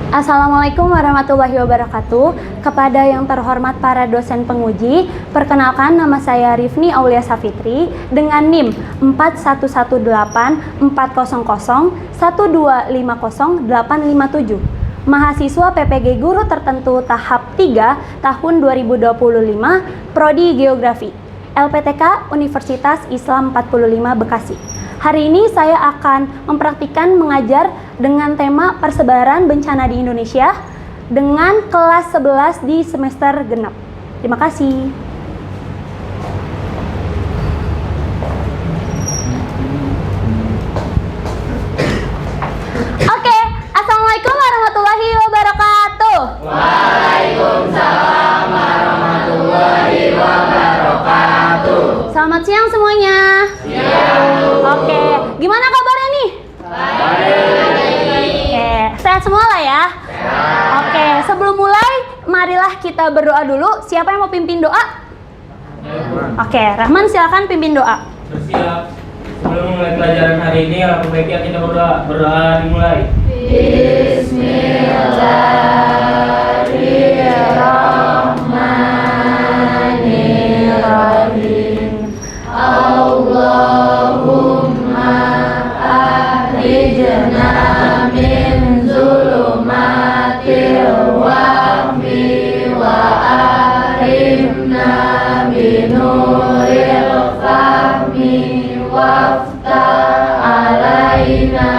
Assalamualaikum warahmatullahi wabarakatuh. Kepada yang terhormat para dosen penguji, perkenalkan nama saya Rifni Aulia Safitri dengan NIM 41818001250857. Mahasiswa PPG Guru Tertentu tahap 3 tahun 2025, Prodi Geografi, LPTK Universitas Islam 45 Bekasi. Hari ini saya akan mempraktikkan mengajar dengan tema persebaran bencana di Indonesia dengan kelas 11 di semester genap. Terima kasih. Oke, Assalamualaikum warahmatullahi wabarakatuh. Waalaikumsalam warahmatullahi wabarakatuh. Selamat siang semuanya. Oke, gimana kabarnya nih? Oke, sehat semua lah ya? Oke, sebelum mulai, marilah kita berdoa dulu. Siapa yang mau pimpin doa? Oke, Rahman silakan pimpin doa. Bersiap. Sebelum mulai pelajaran hari ini, alangkah baiknya kita berdoa. Berdoa dimulai. Bismillahirrahmanirrahim. Allahumma akhrijna min zulumatil wahmi wa akhrijna binuril fahmi waftah alaina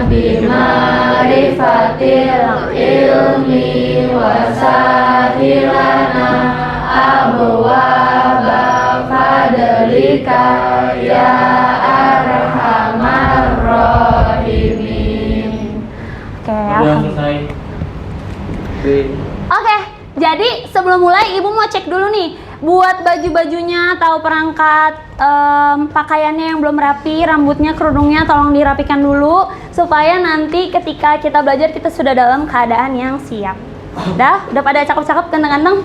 bima'rifatil ilmi wa sahilana abwaaba fadlika ya arhamar rahimin. Sudah selesai. Oke, jadi sebelum mulai Ibu mau cek dulu nih buat baju-bajunya atau perangkat pakaiannya yang belum rapi, rambutnya, kerudungnya tolong dirapikan dulu supaya nanti ketika kita belajar kita sudah dalam keadaan yang siap. Udah pada cakep-cakep, ganteng-ganteng?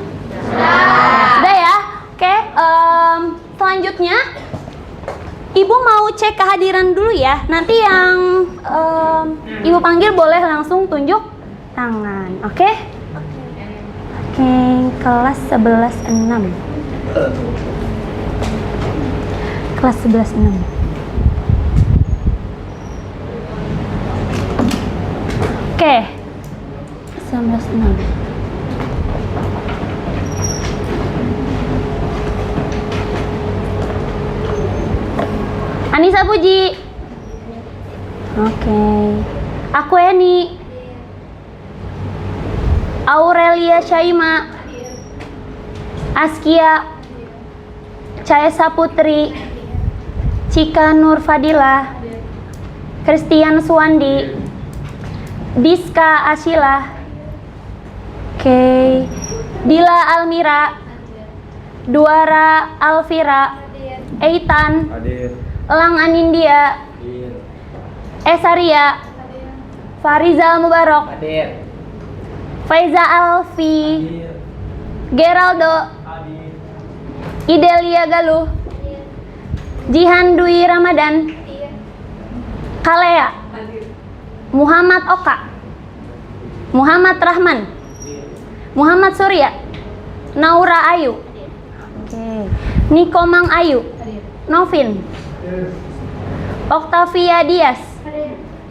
Sudah ya? Oke, selanjutnya Ibu mau cek kehadiran dulu ya. Nanti yang Ibu panggil boleh langsung tunjuk tangan. Oke, kelas 11.6. Kelas 11.6. Oke. 11.6. Anissa Puji. Oke. Aku Eni. Aurelia Syaima. Askia Cahaya Saputri. Cika Nur Fadila. Christian Suwandi. Diska Ashila. Oke. Dila Almira. Duara Alvira. Eitan. Elang Anindya. Esaria. Farizal Mubarok. Faiza Alfi. Geraldo. Idelia Galuh. Jihan Dwi Ramadan. Kalea. Muhammad Oka. Muhammad Rahman. Muhammad Surya. Naura Ayu. Oke. Nikomang Ayu. Novin. Oktavia Dias.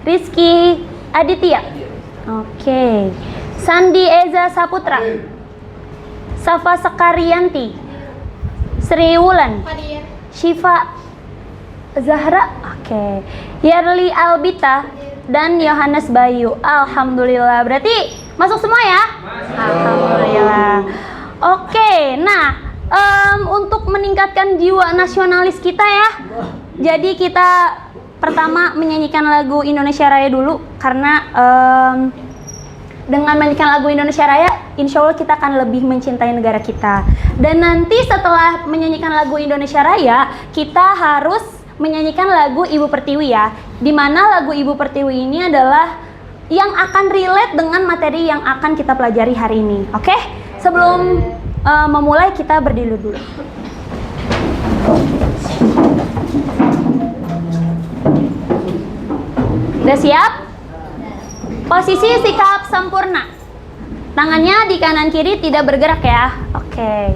Rizky Aditya. Oke. Sandi Eza Saputra. Safa Sekarianti. Sri Wulan. Syifa Zahra. Oke. Yerli Albita dan Yohanes Bayu. Alhamdulillah. Berarti masuk semua ya? Alhamdulillah. Oke. Nah, untuk meningkatkan jiwa nasionalis kita ya. Jadi kita pertama menyanyikan lagu Indonesia Raya dulu karena dengan menyanyikan lagu Indonesia Raya, insya Allah kita akan lebih mencintai negara kita. Dan nanti setelah menyanyikan lagu Indonesia Raya, kita harus menyanyikan lagu Ibu Pertiwi ya. Dimana lagu Ibu Pertiwi ini adalah yang akan relate dengan materi yang akan kita pelajari hari ini. Oke? Sebelum memulai kita berdiri dulu. Udah siap? Posisi sikap sempurna. Tangannya di kanan kiri tidak bergerak ya. Oke.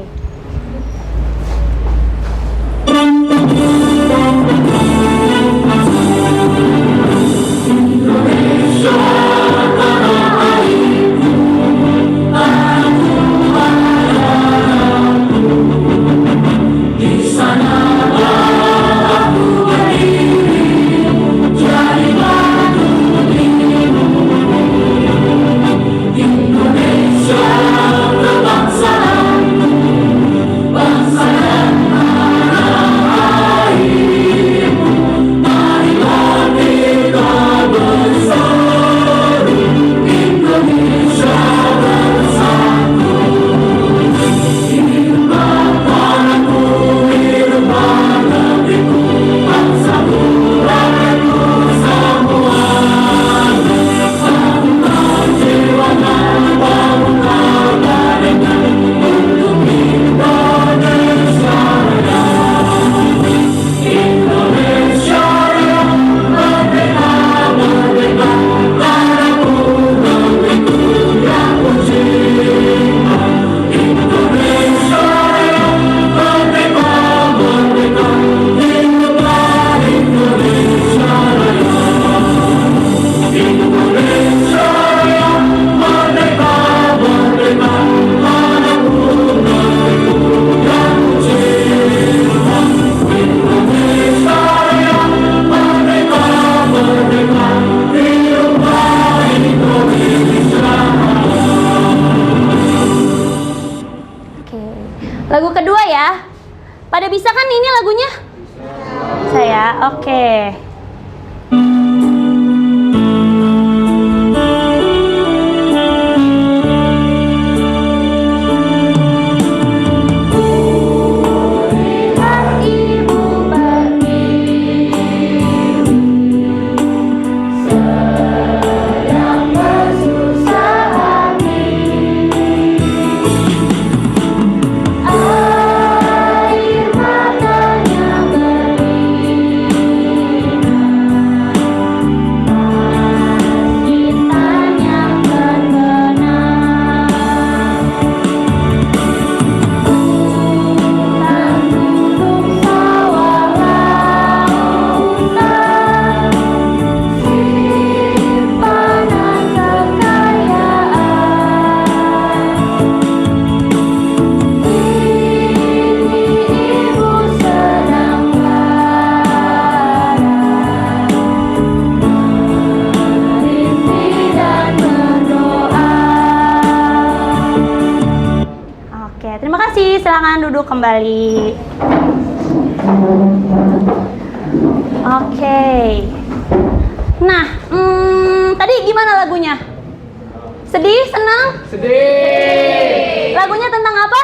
Lagu kedua ya. Pada bisa kan ini lagunya? Bisa ya. Oke. Terima kasih, silakan duduk kembali. Oke. Nah, tadi gimana lagunya? Sedih, senang? Sedih. Lagunya tentang apa?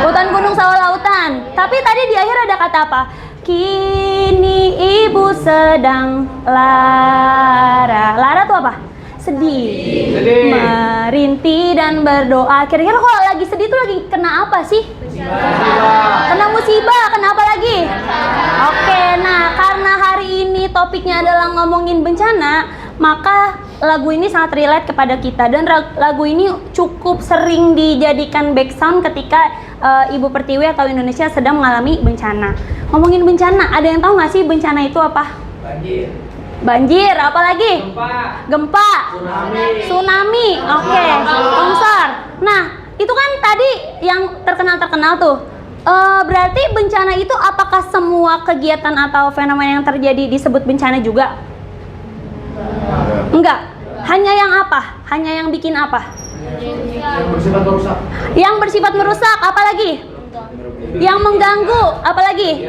Hutan, gunung, sawah, lautan. Tapi tadi di akhir ada kata apa? Kini ibu sedang lara. Lara tuh apa? Sedih. Merintih dan berdoa. Kira-kira kalau lagi sedih tuh lagi kena apa sih? Kena musibah. Kenapa lagi? Oke, nah karena hari ini topiknya adalah ngomongin bencana, maka lagu ini sangat relate kepada kita. Dan lagu ini cukup sering dijadikan background ketika Ibu Pertiwi atau Indonesia sedang mengalami bencana. Ngomongin bencana, ada yang tahu nggak sih bencana itu apa? Banjir, apalagi? Gempa, tsunami, oke, longsor. Nah, itu kan tadi yang terkenal tuh. Berarti bencana itu apakah semua kegiatan atau fenomena yang terjadi disebut bencana juga? Enggak. Hanya yang apa? Hanya yang bikin apa? Yang bersifat merusak. Yang bersifat merusak, apalagi? Yang mengganggu, apalagi?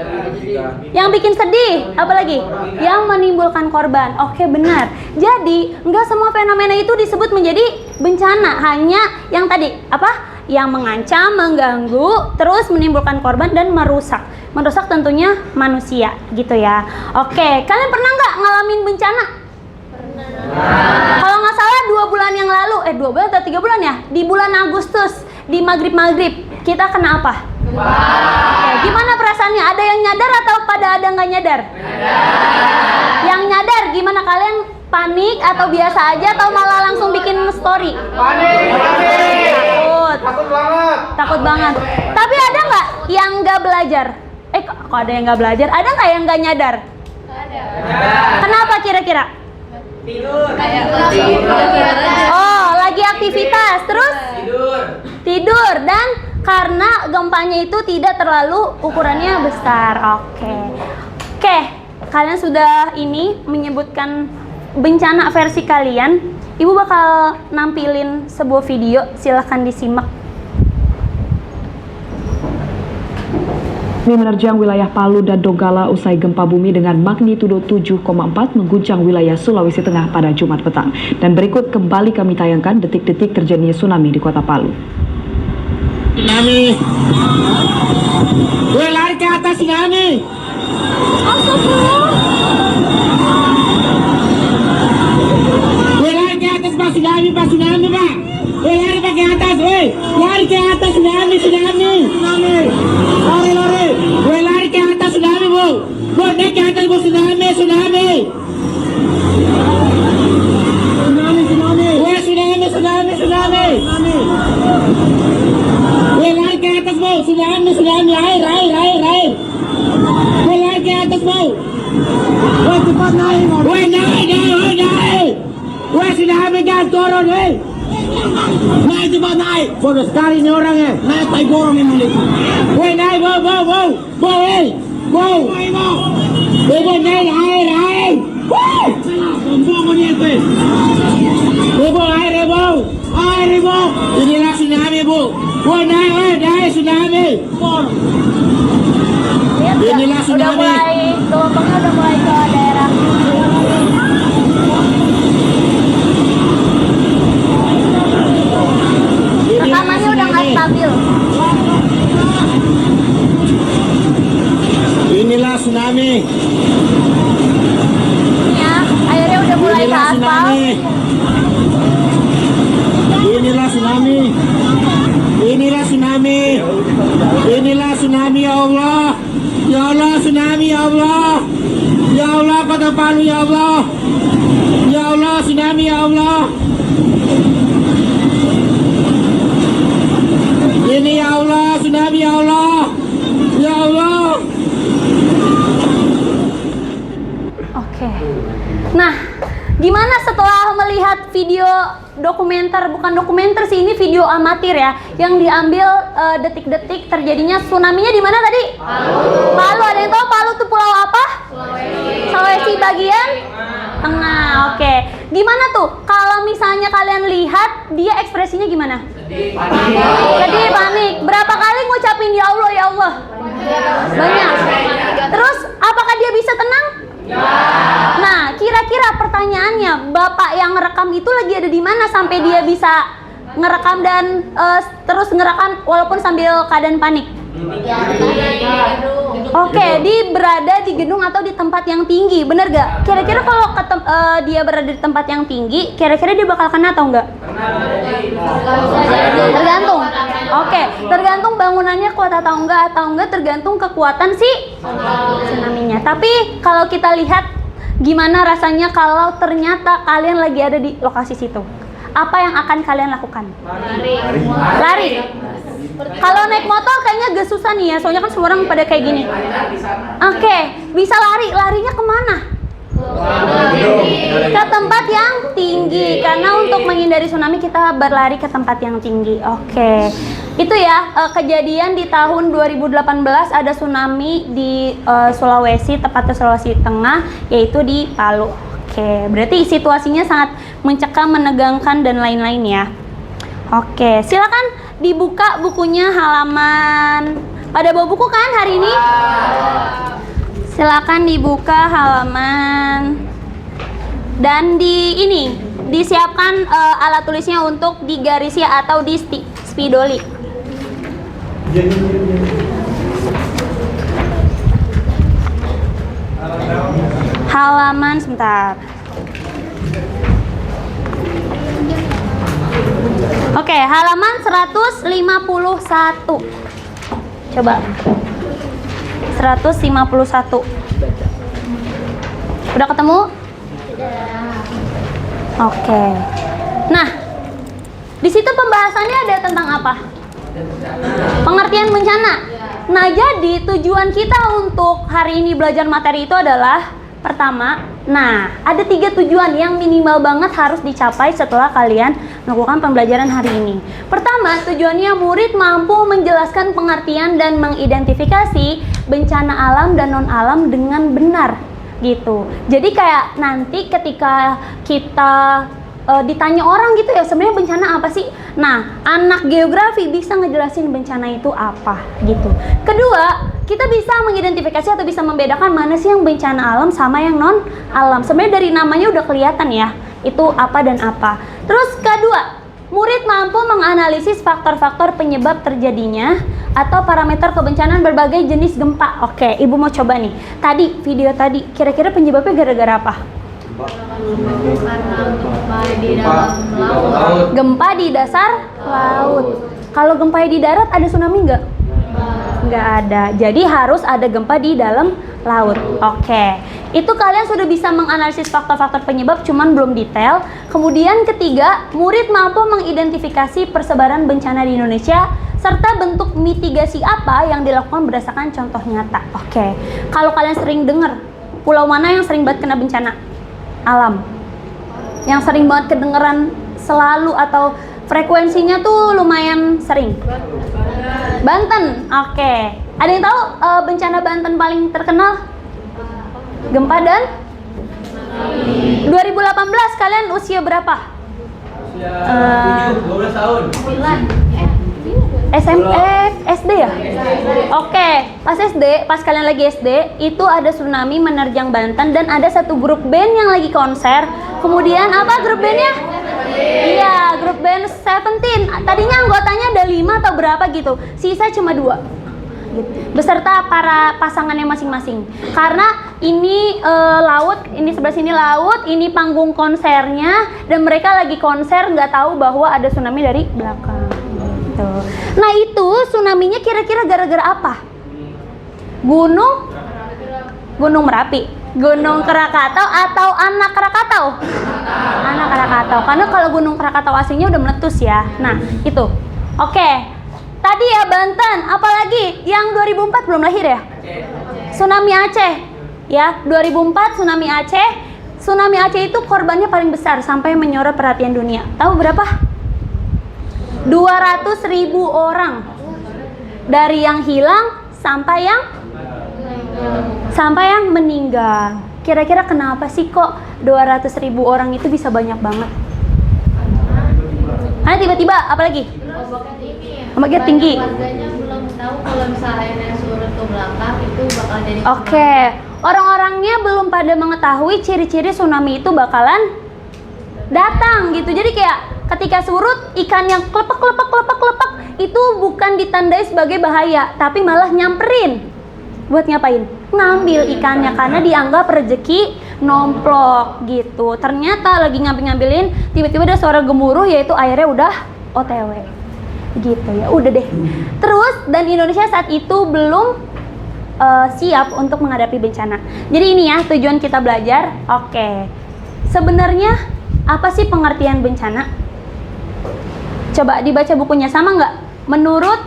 Yang bikin sedih, apalagi? Yang menimbulkan korban. Oke, benar. Jadi, enggak semua fenomena itu disebut menjadi bencana. Hanya yang tadi, apa? Yang mengancam, mengganggu, terus menimbulkan korban dan merusak. Merusak tentunya manusia, gitu ya. Oke, kalian pernah nggak ngalamin bencana? Pernah. Kalau nggak salah 2 bulan yang lalu, 2 bulan atau 3 bulan ya? Di bulan Agustus, di maghrib, kita kena apa? Oke, gimana perasaannya? Ada yang nyadar atau pada ada nggak nyadar? Yang nyadar gimana kalian panik atau biasa aja atau malah langsung bikin story? Panik. Takut. Takut banget. Takut banget. Tapi ada nggak yang nggak belajar? Kok ada yang nggak belajar? Ada nggak yang nggak nyadar? Ada. Kenapa kira-kira? Tidur. Oh, lagi aktivitas, terus tidur dan karena gempanya itu tidak terlalu ukurannya besar. Oke, kalian sudah ini menyebutkan bencana versi kalian. Ibu bakal nampilin sebuah video, silahkan disimak. Ini menerjang wilayah Palu dan Donggala usai gempa bumi dengan magnitudo 7,4 mengguncang wilayah Sulawesi Tengah pada Jumat petang. Dan berikut kembali kami tayangkan detik-detik terjadinya tsunami di kota Palu. Tsunami. Gue lari ke atas tsunami. Gue lari ke atas Pak tsunami Pak. Gue lari Pak ke atas, lari ke atas tsunami. Lari. Gue lari ke atas tsunami Bu. Gue naik ke atas Bu tsunami. Gue tsunami. Gue lari ke atas Bu tsunami. Air. Gue lari ke atas Bu. Gue cepat naik. Gue naik. Gue tsunami jangan turun Naik cepat naik. Bodoh sekali ini orangnya. Naik tai gorong ini mulut. Gue naik Wow. Gue naik air. Bombong ini gue. Air Bu. Inilah tsunami Bu. Gue naik tsunami. Inilah tsunami. Gelombangnya udah mulai ke daerah. Rekamannya udah nggak stabil. Inilah tsunami. Ya, airnya udah mulai ke aspal. Inilah tsunami ya Allah. Ya Allah tsunami ya Allah. Ya Allah kota Palu ya Allah. Ya Allah tsunami ya Allah. Ini ya Allah tsunami ya Allah. Ya Allah. Oke. Nah, gimana setelah melihat video dokumenter, bukan dokumenter sih, ini video amatir ya, yang diambil detik-detik terjadinya tsunami-nya di mana tadi? Palu. Ada yang tahu Palu itu pulau apa? Sulawesi bagian tengah. Oke. Gimana tuh kalau misalnya kalian lihat dia ekspresinya gimana? Sedih, panik. Berapa kali ngucapin ya Allah, ya Allah? Banyak. Terus apakah dia bisa tenang? Nah, kira-kira pertanyaannya, bapak yang ngerekam itu lagi ada di mana sampai dia bisa ngerekam dan terus ngerekam walaupun sambil keadaan panik? Oke, berada di gedung atau di tempat yang tinggi, bener gak? Kira-kira kalau dia berada di tempat yang tinggi, kira-kira dia bakal kena atau enggak? Tergantung. Oke, tergantung bangunannya kuat atau enggak tergantung kekuatan si tsunami-nya. Tapi kalau kita lihat gimana rasanya kalau ternyata kalian lagi ada di lokasi situ? Apa yang akan kalian lakukan? Lari. Kalau naik motor kayaknya agak susah nih ya, soalnya kan semua orang pada kayak gini. Oke, bisa lari. Larinya kemana? Ke tempat yang tinggi. Karena untuk menghindari tsunami kita berlari ke tempat yang tinggi. Oke. Itu ya kejadian di tahun 2018 ada tsunami di Sulawesi, tepatnya Sulawesi Tengah, yaitu di Palu. Oke, berarti situasinya sangat mencekam, menegangkan dan lain-lain ya. Oke, silakan dibuka bukunya halaman. Pada bawa buku kan hari ini? Silakan dibuka halaman. Dan disiapkan alat tulisnya untuk digarisi atau di spidoli. Halaman sebentar. Oke, halaman 151. Coba. 151. Udah ketemu? Oke. Nah, di situ pembahasannya ada tentang apa? Pengertian bencana. Nah, jadi tujuan kita untuk hari ini belajar materi itu adalah pertama, ada 3 tujuan yang minimal banget harus dicapai setelah kalian melakukan pembelajaran hari ini. Pertama, tujuannya murid mampu menjelaskan pengertian dan mengidentifikasi bencana alam dan non-alam dengan benar gitu. Jadi kayak nanti ketika kita ditanya orang gitu ya, sebenarnya bencana apa sih? Nah, anak geografi bisa ngejelasin bencana itu apa gitu. Kedua, kita bisa mengidentifikasi atau bisa membedakan mana sih yang bencana alam sama yang non alam. Sebenarnya dari namanya udah kelihatan ya, itu apa dan apa. Terus kedua, murid mampu menganalisis faktor-faktor penyebab terjadinya atau parameter kebencanaan berbagai jenis gempa. Oke, Ibu mau coba nih. Tadi video tadi, kira-kira penyebabnya gara-gara apa? Karena gempa di dalam laut. Gempa di dasar laut. Kalau gempa di darat ada tsunami nggak? Nggak ada. Jadi harus ada gempa di dalam laut. Oke. Itu kalian sudah bisa menganalisis faktor-faktor penyebab, cuman belum detail. Kemudian ketiga, murid mampu mengidentifikasi persebaran bencana di Indonesia serta bentuk mitigasi apa yang dilakukan berdasarkan contoh nyata. Oke. Kalau kalian sering dengar, pulau mana yang sering banget kena bencana alam? Yang sering banget kedengeran selalu atau frekuensinya tuh lumayan sering? Banten. Oke. Ada yang tahu bencana Banten paling terkenal? Gempa dan 2018. Kalian usia berapa? Usia 12 tahun. SD ya? Oke, pas SD, pas kalian lagi SD, itu ada tsunami menerjang Banten dan ada satu grup band yang lagi konser. Kemudian apa grup bandnya? Iya, grup band Seventeen. Tadinya anggotanya ada 5 atau berapa gitu, sisa cuma 2. Beserta para pasangannya masing-masing. Karena ini laut, ini sebelah sini laut, ini panggung konsernya, dan mereka lagi konser nggak tahu bahwa ada tsunami dari belakang. Gitu. Nah itu tsunami-nya kira-kira gara-gara apa? Gunung Merapi, Gunung Krakatau atau anak Krakatau? Anak Krakatau. Karena kalau Gunung Krakatau aslinya udah meletus ya. Nah itu. Oke. Tadi ya Banten, apalagi yang 2004 belum lahir ya? Tsunami Aceh. Ya, 2004 tsunami Aceh. Tsunami Aceh itu korbannya paling besar sampai menyorot perhatian dunia. Tahu berapa? 200.000 orang. Dari yang hilang sampai yang meninggal. Kira-kira kenapa sih kok 200.000 orang itu bisa banyak banget? Karena tiba-tiba apalagi? Ombaknya tinggi. Warganya belum tahu kalau misalnya airnya surut ke belakang itu bakal jadi. Oke, orang-orangnya belum pada mengetahui ciri-ciri tsunami itu bakalan datang gitu. Jadi kayak ketika surut, ikan yang klepek itu bukan ditandai sebagai bahaya, tapi malah nyamperin. Buat ngapain? Ngambil ikannya karena dianggap rezeki nomplok gitu. Ternyata lagi ngambilin, tiba-tiba ada suara gemuruh, yaitu airnya udah OTW. Gitu ya, udah deh. Terus dan Indonesia saat itu belum siap untuk menghadapi bencana. Jadi ini ya tujuan kita belajar. Oke. Sebenarnya apa sih pengertian bencana? Coba dibaca bukunya, sama nggak? Menurut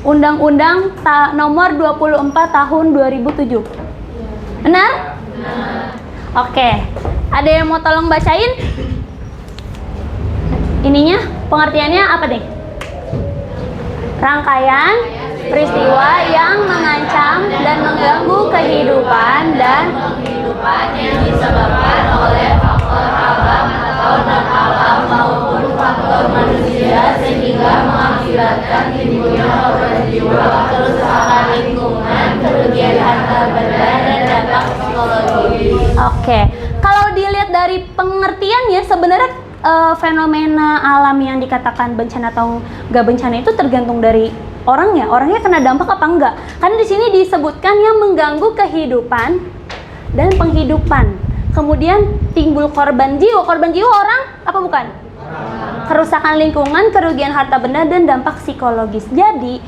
Undang-Undang nomor 24 tahun 2007. Benar? Oke. Ada yang mau tolong bacain? Ininya, pengertiannya apa deh? Rangkaian peristiwa yang mengancam dan mengganggu kehidupan yang disebabkan oleh faktor alam atau non-alam maupun faktor manusia sehingga mengakibatkan timbulnya korban jiwa, kerusakan lingkungan, kerugian harta benda, dan dampak psikologis. Oke, kalau dilihat dari pengertiannya sebenarnya fenomena alam yang dikatakan bencana atau nggak bencana itu tergantung dari orangnya kena dampak apa enggak. Karena di sini disebutkan yang mengganggu kehidupan dan penghidupan. Kemudian timbul korban jiwa orang apa bukan? Kerusakan lingkungan, kerugian harta benda, dan dampak psikologis. Jadi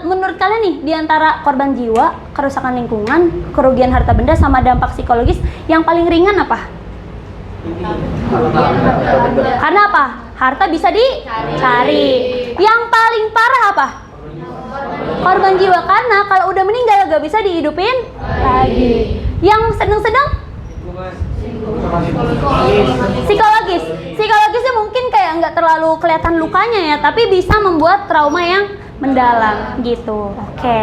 menurut kalian nih, di antara korban jiwa, kerusakan lingkungan, kerugian harta benda, sama dampak psikologis, yang paling ringan apa? Karena apa? Harta bisa dicari. Yang paling parah apa? Korban jiwa, karena kalau udah meninggal gak bisa dihidupin lagi. Yang sedang-sedang? Psikologisnya mungkin kayak nggak terlalu kelihatan lukanya ya, tapi bisa membuat trauma yang mendalam gitu. Oke.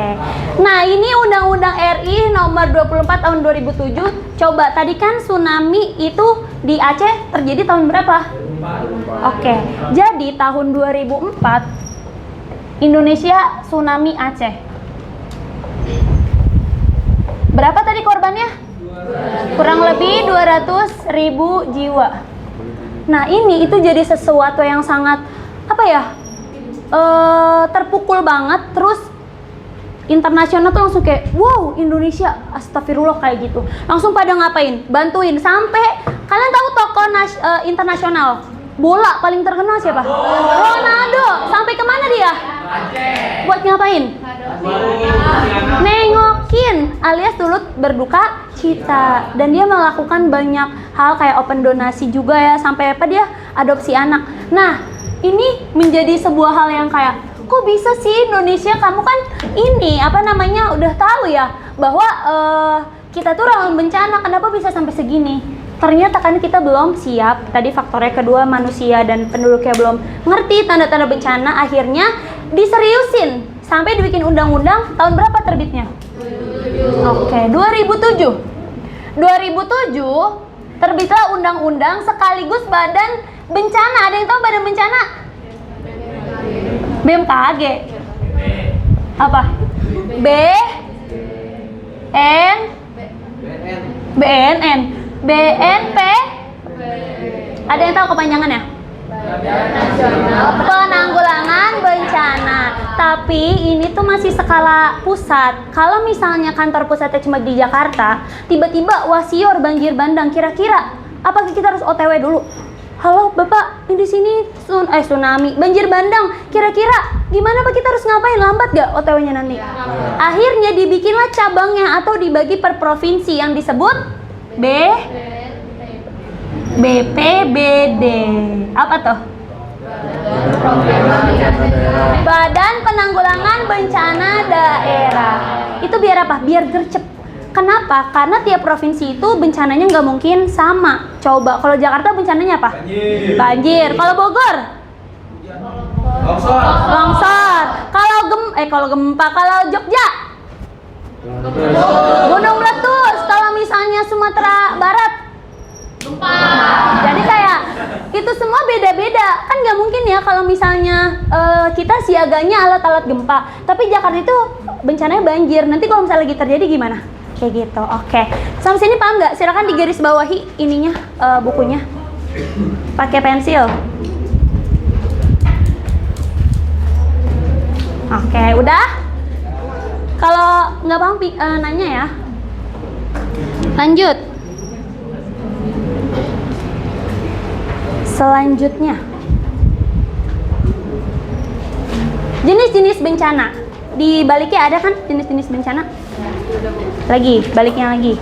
Nah, ini Undang-Undang RI nomor 24 tahun 2007. Coba tadi kan tsunami itu di Aceh terjadi tahun berapa? Oke. Jadi tahun 2004 Indonesia tsunami Aceh. Berapa tadi korbannya? Kurang lebih 200.000 jiwa. Nah, ini itu jadi sesuatu yang sangat apa ya? Terpukul banget. Terus internasional tuh langsung kayak wow, Indonesia, astagfirullah, kayak gitu. Langsung pada ngapain? Bantuin. Sampai kalian tahu tokoh internasional bola paling terkenal siapa? Ronaldo. Sampai kemana dia? Buat ngapain? Nengokin, alias turut berduka cita. Dan dia melakukan banyak hal kayak open donasi juga ya, sampai apa, dia adopsi anak. Nah, ini menjadi sebuah hal yang kayak, kok bisa sih Indonesia, kamu kan ini apa namanya udah tahu ya bahwa kita tuh rawan bencana, kenapa bisa sampai segini? Ternyata kan kita belum siap. Tadi faktornya kedua, manusia dan penduduknya belum ngerti tanda-tanda bencana. Akhirnya diseriusin sampai dibikin undang-undang. Tahun berapa terbitnya? Oke, 2007 terbitlah undang-undang sekaligus badan bencana. Ada yang tahu badan bencana? BMKG. Apa? BNN. BNP. Ada yang tahu kepanjangannya? Penanggulangan bencana. Tapi ini tuh masih skala pusat. Kalau misalnya kantor pusatnya cuma di Jakarta, tiba-tiba wasior banjir bandang, kira-kira apakah kita harus OTW dulu? Halo Bapak, di sini tsunami, banjir bandang. Kira-kira gimana Pak, kita harus ngapain? Lambat gak OTW-nya nanti? Akhirnya dibikinlah cabangnya atau dibagi per provinsi yang disebut BPBD. Apa tuh? Badan Penanggulangan Bencana Daerah. Itu biar apa? Biar gercep. Kenapa? Karena tiap provinsi itu bencananya nggak mungkin sama. Coba kalau Jakarta bencananya apa? Banjir. Kalau Bogor? Longsor. Kalau gempa. Kalau Jogja? Gunung meletus. Kalau misalnya Sumatera Barat? Gempa. Jadi kayak itu semua beda-beda. Kan nggak mungkin ya kalau misalnya kita siaganya alat-alat gempa, tapi Jakarta itu bencananya banjir. Nanti kalau misalnya lagi terjadi gimana? Kayak gitu. Oke. Sampai sini paham nggak? Silakan digaris bawahi ininya, bukunya. Pakai pensil. Oke, udah? Kalau nggak paham nanya ya. Lanjut. Selanjutnya, jenis-jenis bencana. Di baliknya ada kan jenis-jenis bencana? Lagi, baliknya lagi.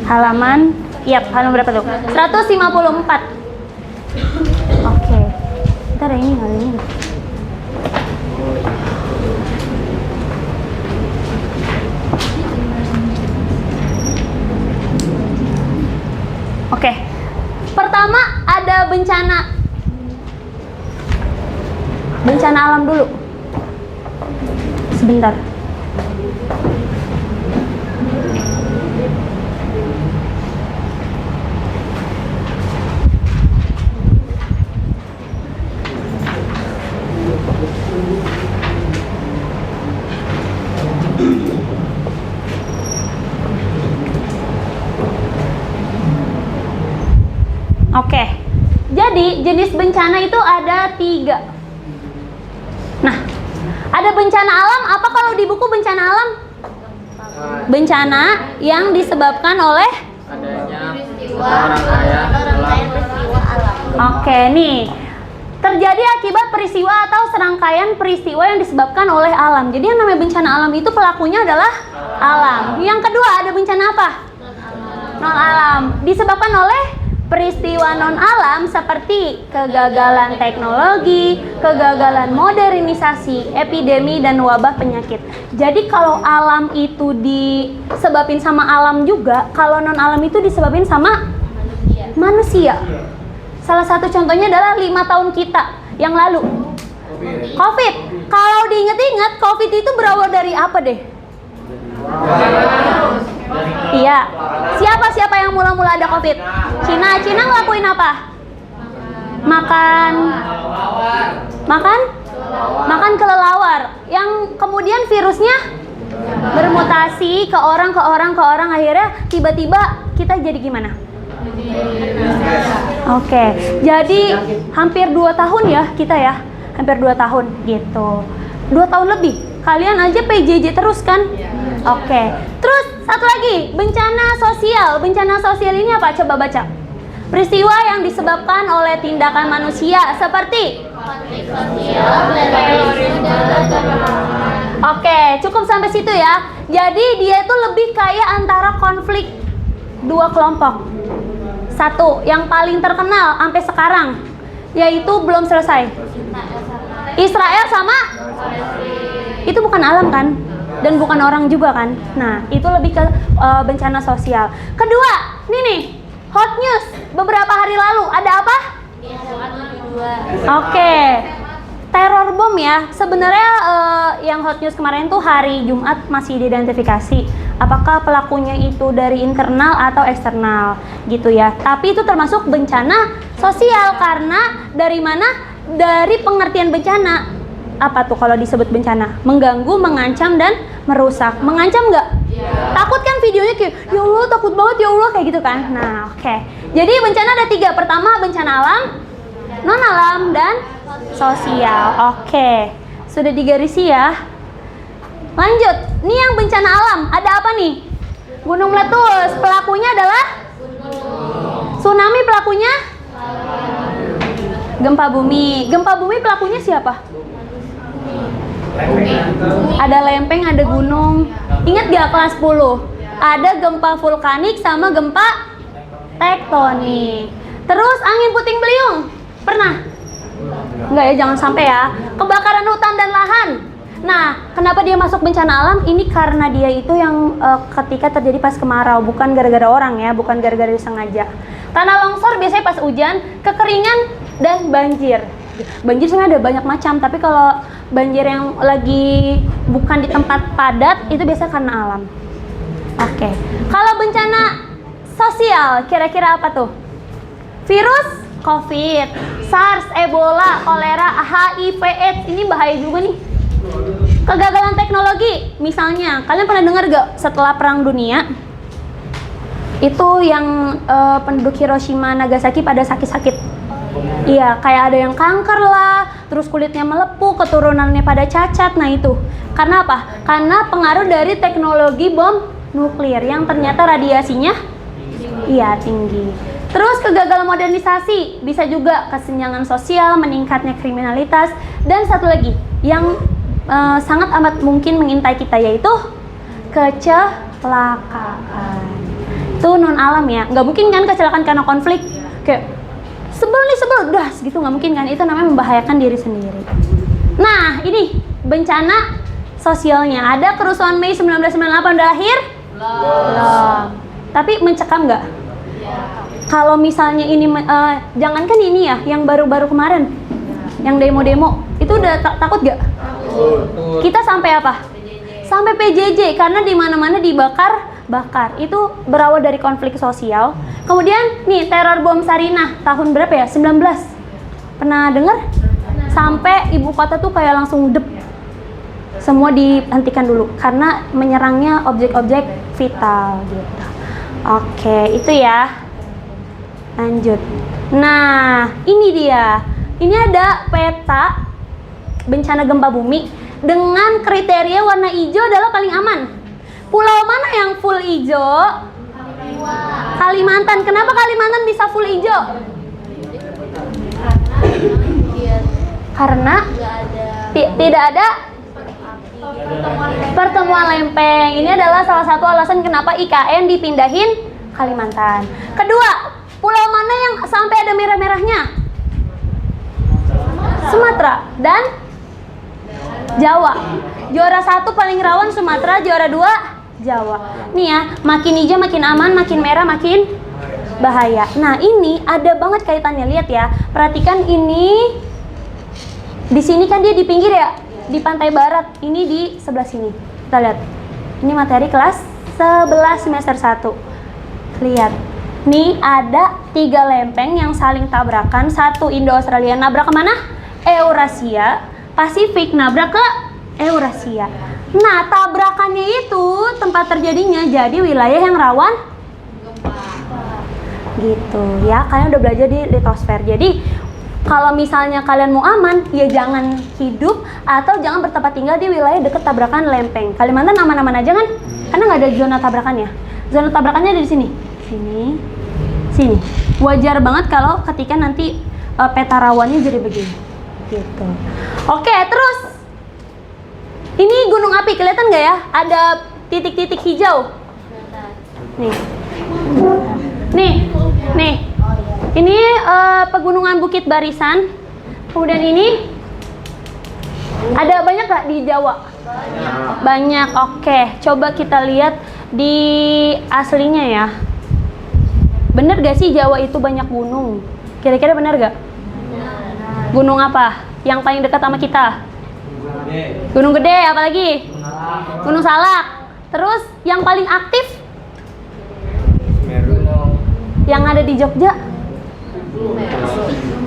Halaman, halaman berapa tuh? 154. Oke. Ntar ini kali ini. Oke. Pertama ada bencana alam dulu. Sebentar. Oke, jadi jenis bencana itu ada 3. Nah, ada bencana alam. Apa kalau di buku bencana alam? Bencana yang disebabkan oleh adanya orang kaya. Oke, nih terjadi akibat peristiwa atau serangkaian peristiwa yang disebabkan oleh alam. Jadi yang namanya bencana alam itu pelakunya adalah alam. Yang kedua ada bencana apa? Non alam. Disebabkan oleh peristiwa non alam seperti kegagalan teknologi, kegagalan modernisasi, epidemi dan wabah penyakit. Jadi kalau alam itu disebabin sama alam juga, kalau non alam itu disebabin sama manusia. Salah satu contohnya adalah 5 tahun kita yang lalu. COVID. Kalau diingat-ingat, COVID itu berawal dari apa deh? Iya. Siapa yang mula-mula ada COVID? Cina. Cina ngelakuin apa? Makan kelelawar. Yang kemudian virusnya bermutasi ke orang, akhirnya tiba-tiba kita jadi gimana? Oke, jadi hampir 2 tahun ya kita ya, hampir 2 tahun gitu, 2 tahun lebih. Kalian aja PJJ terus kan? Oke, terus satu lagi, bencana sosial. Bencana sosial ini apa? Coba baca. Peristiwa yang disebabkan oleh tindakan manusia seperti konflik sosial, terorisme, dan Oke, cukup sampai situ ya. Jadi dia itu lebih kayak antara konflik 2 kelompok. Satu, yang paling terkenal sampai sekarang, yaitu belum selesai. Israel sama? Itu bukan alam kan? Dan bukan orang juga kan? Nah, itu lebih ke bencana sosial. Kedua, nih, hot news beberapa hari lalu. Ada apa? Oke. Teror bom ya. Sebenarnya yang hot news kemarin tuh hari Jumat masih diidentifikasi apakah pelakunya itu dari internal atau eksternal gitu ya. Tapi itu termasuk bencana sosial karena dari mana? Dari pengertian bencana. Apa tuh kalau disebut bencana? Mengganggu, mengancam dan merusak. Mengancam nggak? Takut kan videonya kayak ya Allah takut banget ya Allah kayak gitu kan. Nah, oke. Jadi bencana ada 3. Pertama bencana alam, non alam dan sosial. Oke, sudah digarisi ya. Lanjut, nih yang bencana alam ada apa nih? Gunung meletus, pelakunya adalah tsunami, pelakunya gempa bumi. Gempa bumi pelakunya siapa? Ada lempeng, ada gunung. Ingat gak kelas 10? Ada gempa vulkanik sama gempa tektonik. Terus angin puting beliung, pernah? Enggak ya, jangan sampai ya. Kebakaran hutan dan lahan. Nah, kenapa dia masuk bencana alam? Ini karena dia itu yang ketika terjadi pas kemarau, bukan gara-gara orang ya, bukan gara-gara disengaja. Tanah longsor biasanya pas hujan, kekeringan dan banjir. Banjir sebenarnya ada banyak macam, tapi kalau banjir yang lagi bukan di tempat padat itu biasanya karena alam. Oke. Kalau bencana sosial, kira-kira apa tuh? Virus COVID, SARS, Ebola, kolera, HIV, AIDS, ini bahaya juga nih. Kegagalan teknologi, misalnya, kalian pernah dengar gak setelah Perang Dunia? Itu yang penduduk Hiroshima, Nagasaki pada sakit-sakit. Iya, kayak ada yang kanker lah, terus kulitnya melepuh, keturunannya pada cacat, nah itu. Karena apa? Karena pengaruh dari teknologi bom nuklir yang ternyata radiasinya tinggi. Terus kegagalan modernisasi, bisa juga kesenjangan sosial, meningkatnya kriminalitas, dan satu lagi yang sangat amat mungkin mengintai kita yaitu kecelakaan. Itu non alam ya, nggak mungkin kan kecelakaan karena konflik kayak sebel das gitu, nggak mungkin kan, itu namanya membahayakan diri sendiri. Nah ini bencana sosialnya, ada kerusuhan Mei 1998 udah lahir? Belum. Tapi mencekam nggak? Kalau misalnya ini, jangankan ini ya, yang baru-baru kemarin, yang demo-demo, itu udah takut gak? Kita sampai apa? Sampai PJJ, karena di mana-mana dibakar. Itu berawal dari konflik sosial. Kemudian nih, teror bom Sarinah, tahun berapa ya? 19. Pernah dengar? Sampai ibu kota tuh kayak langsung dep. Semua dihentikan dulu, karena menyerangnya objek-objek vital gitu. Oke, itu ya. Lanjut. Nah, ini dia. Ini ada peta bencana gempa bumi dengan kriteria warna hijau adalah paling aman. Pulau mana yang full hijau? Kalimantan. Kenapa Kalimantan bisa full hijau? Karena nggak ada tidak ada api. pertemuan lempeng. Ini adalah salah satu alasan kenapa IKN dipindahin Kalimantan. Kedua, pulau mana yang sampai ada merah-merahnya? Sumatera dan Jawa. Juara 1 paling rawan Sumatera, juara 2 Jawa. Nih ya, makin hijau makin aman, makin merah makin bahaya. Nah, ini ada banget kaitannya. Lihat ya, perhatikan ini. Di sini kan dia di pinggir ya, di pantai barat. Ini di sebelah sini. Kita lihat. Ini materi kelas 11 semester 1. Lihat. Nih ada 3 lempeng yang saling tabrakan. Satu Indo-Australia nabrak kemana? Eurasia. Pasifik nabrak ke Eurasia. Nah, tabrakannya itu tempat terjadinya jadi wilayah yang rawan gitu ya. Kalian udah belajar di litosfer. Jadi kalau misalnya kalian mau aman, ya jangan hidup atau jangan bertempat tinggal di wilayah dekat tabrakan lempeng. Kalimantan aman-aman aja kan? Karena nggak ada zona tabrakannya. Zona tabrakannya ada di sini, sini. Wajar banget kalau ketika nanti peta rawannya jadi begini, gitu. Oke, terus ini gunung api, kelihatan nggak ya? Ada titik-titik hijau. Nih. Ini pegunungan Bukit Barisan. Kemudian ini ada banyak nggak di Jawa? Banyak. Oke, coba kita lihat di aslinya ya. Bener gak sih Jawa itu banyak gunung? Kira-kira bener gak? Gunung apa? Yang paling dekat sama kita? Gunung Gede, apalagi? Gunung Salak. Terus yang paling aktif? Yang ada di Jogja?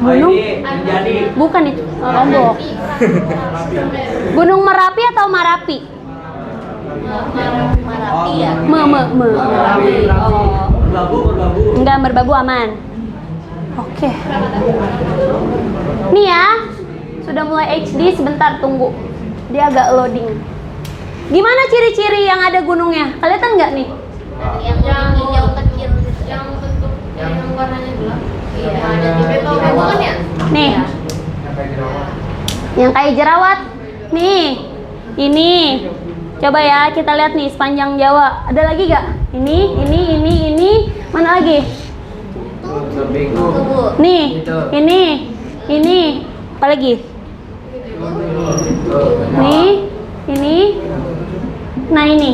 Gunung? Bukan itu, Lombok. Gunung Merapi atau Marapi? Marapi ya. Enggak, Merbabu aman. Oke. Nih ya, sudah mulai HD, sebentar tunggu. Dia agak loading. Gimana ciri-ciri yang ada gunungnya? Kelihatan nggak nih? Yang hijau kecil gitu. Yang bentuk yang warnanya gelap. Iya. Ada di bawah bukan ya? Nih. Yang kayak jerawat. Nih. Ini. Coba ya kita lihat nih sepanjang Jawa. Ada lagi gak? Ini. Mana lagi? Nih. Ini. Apa lagi? Nih. Ini. Nah ini.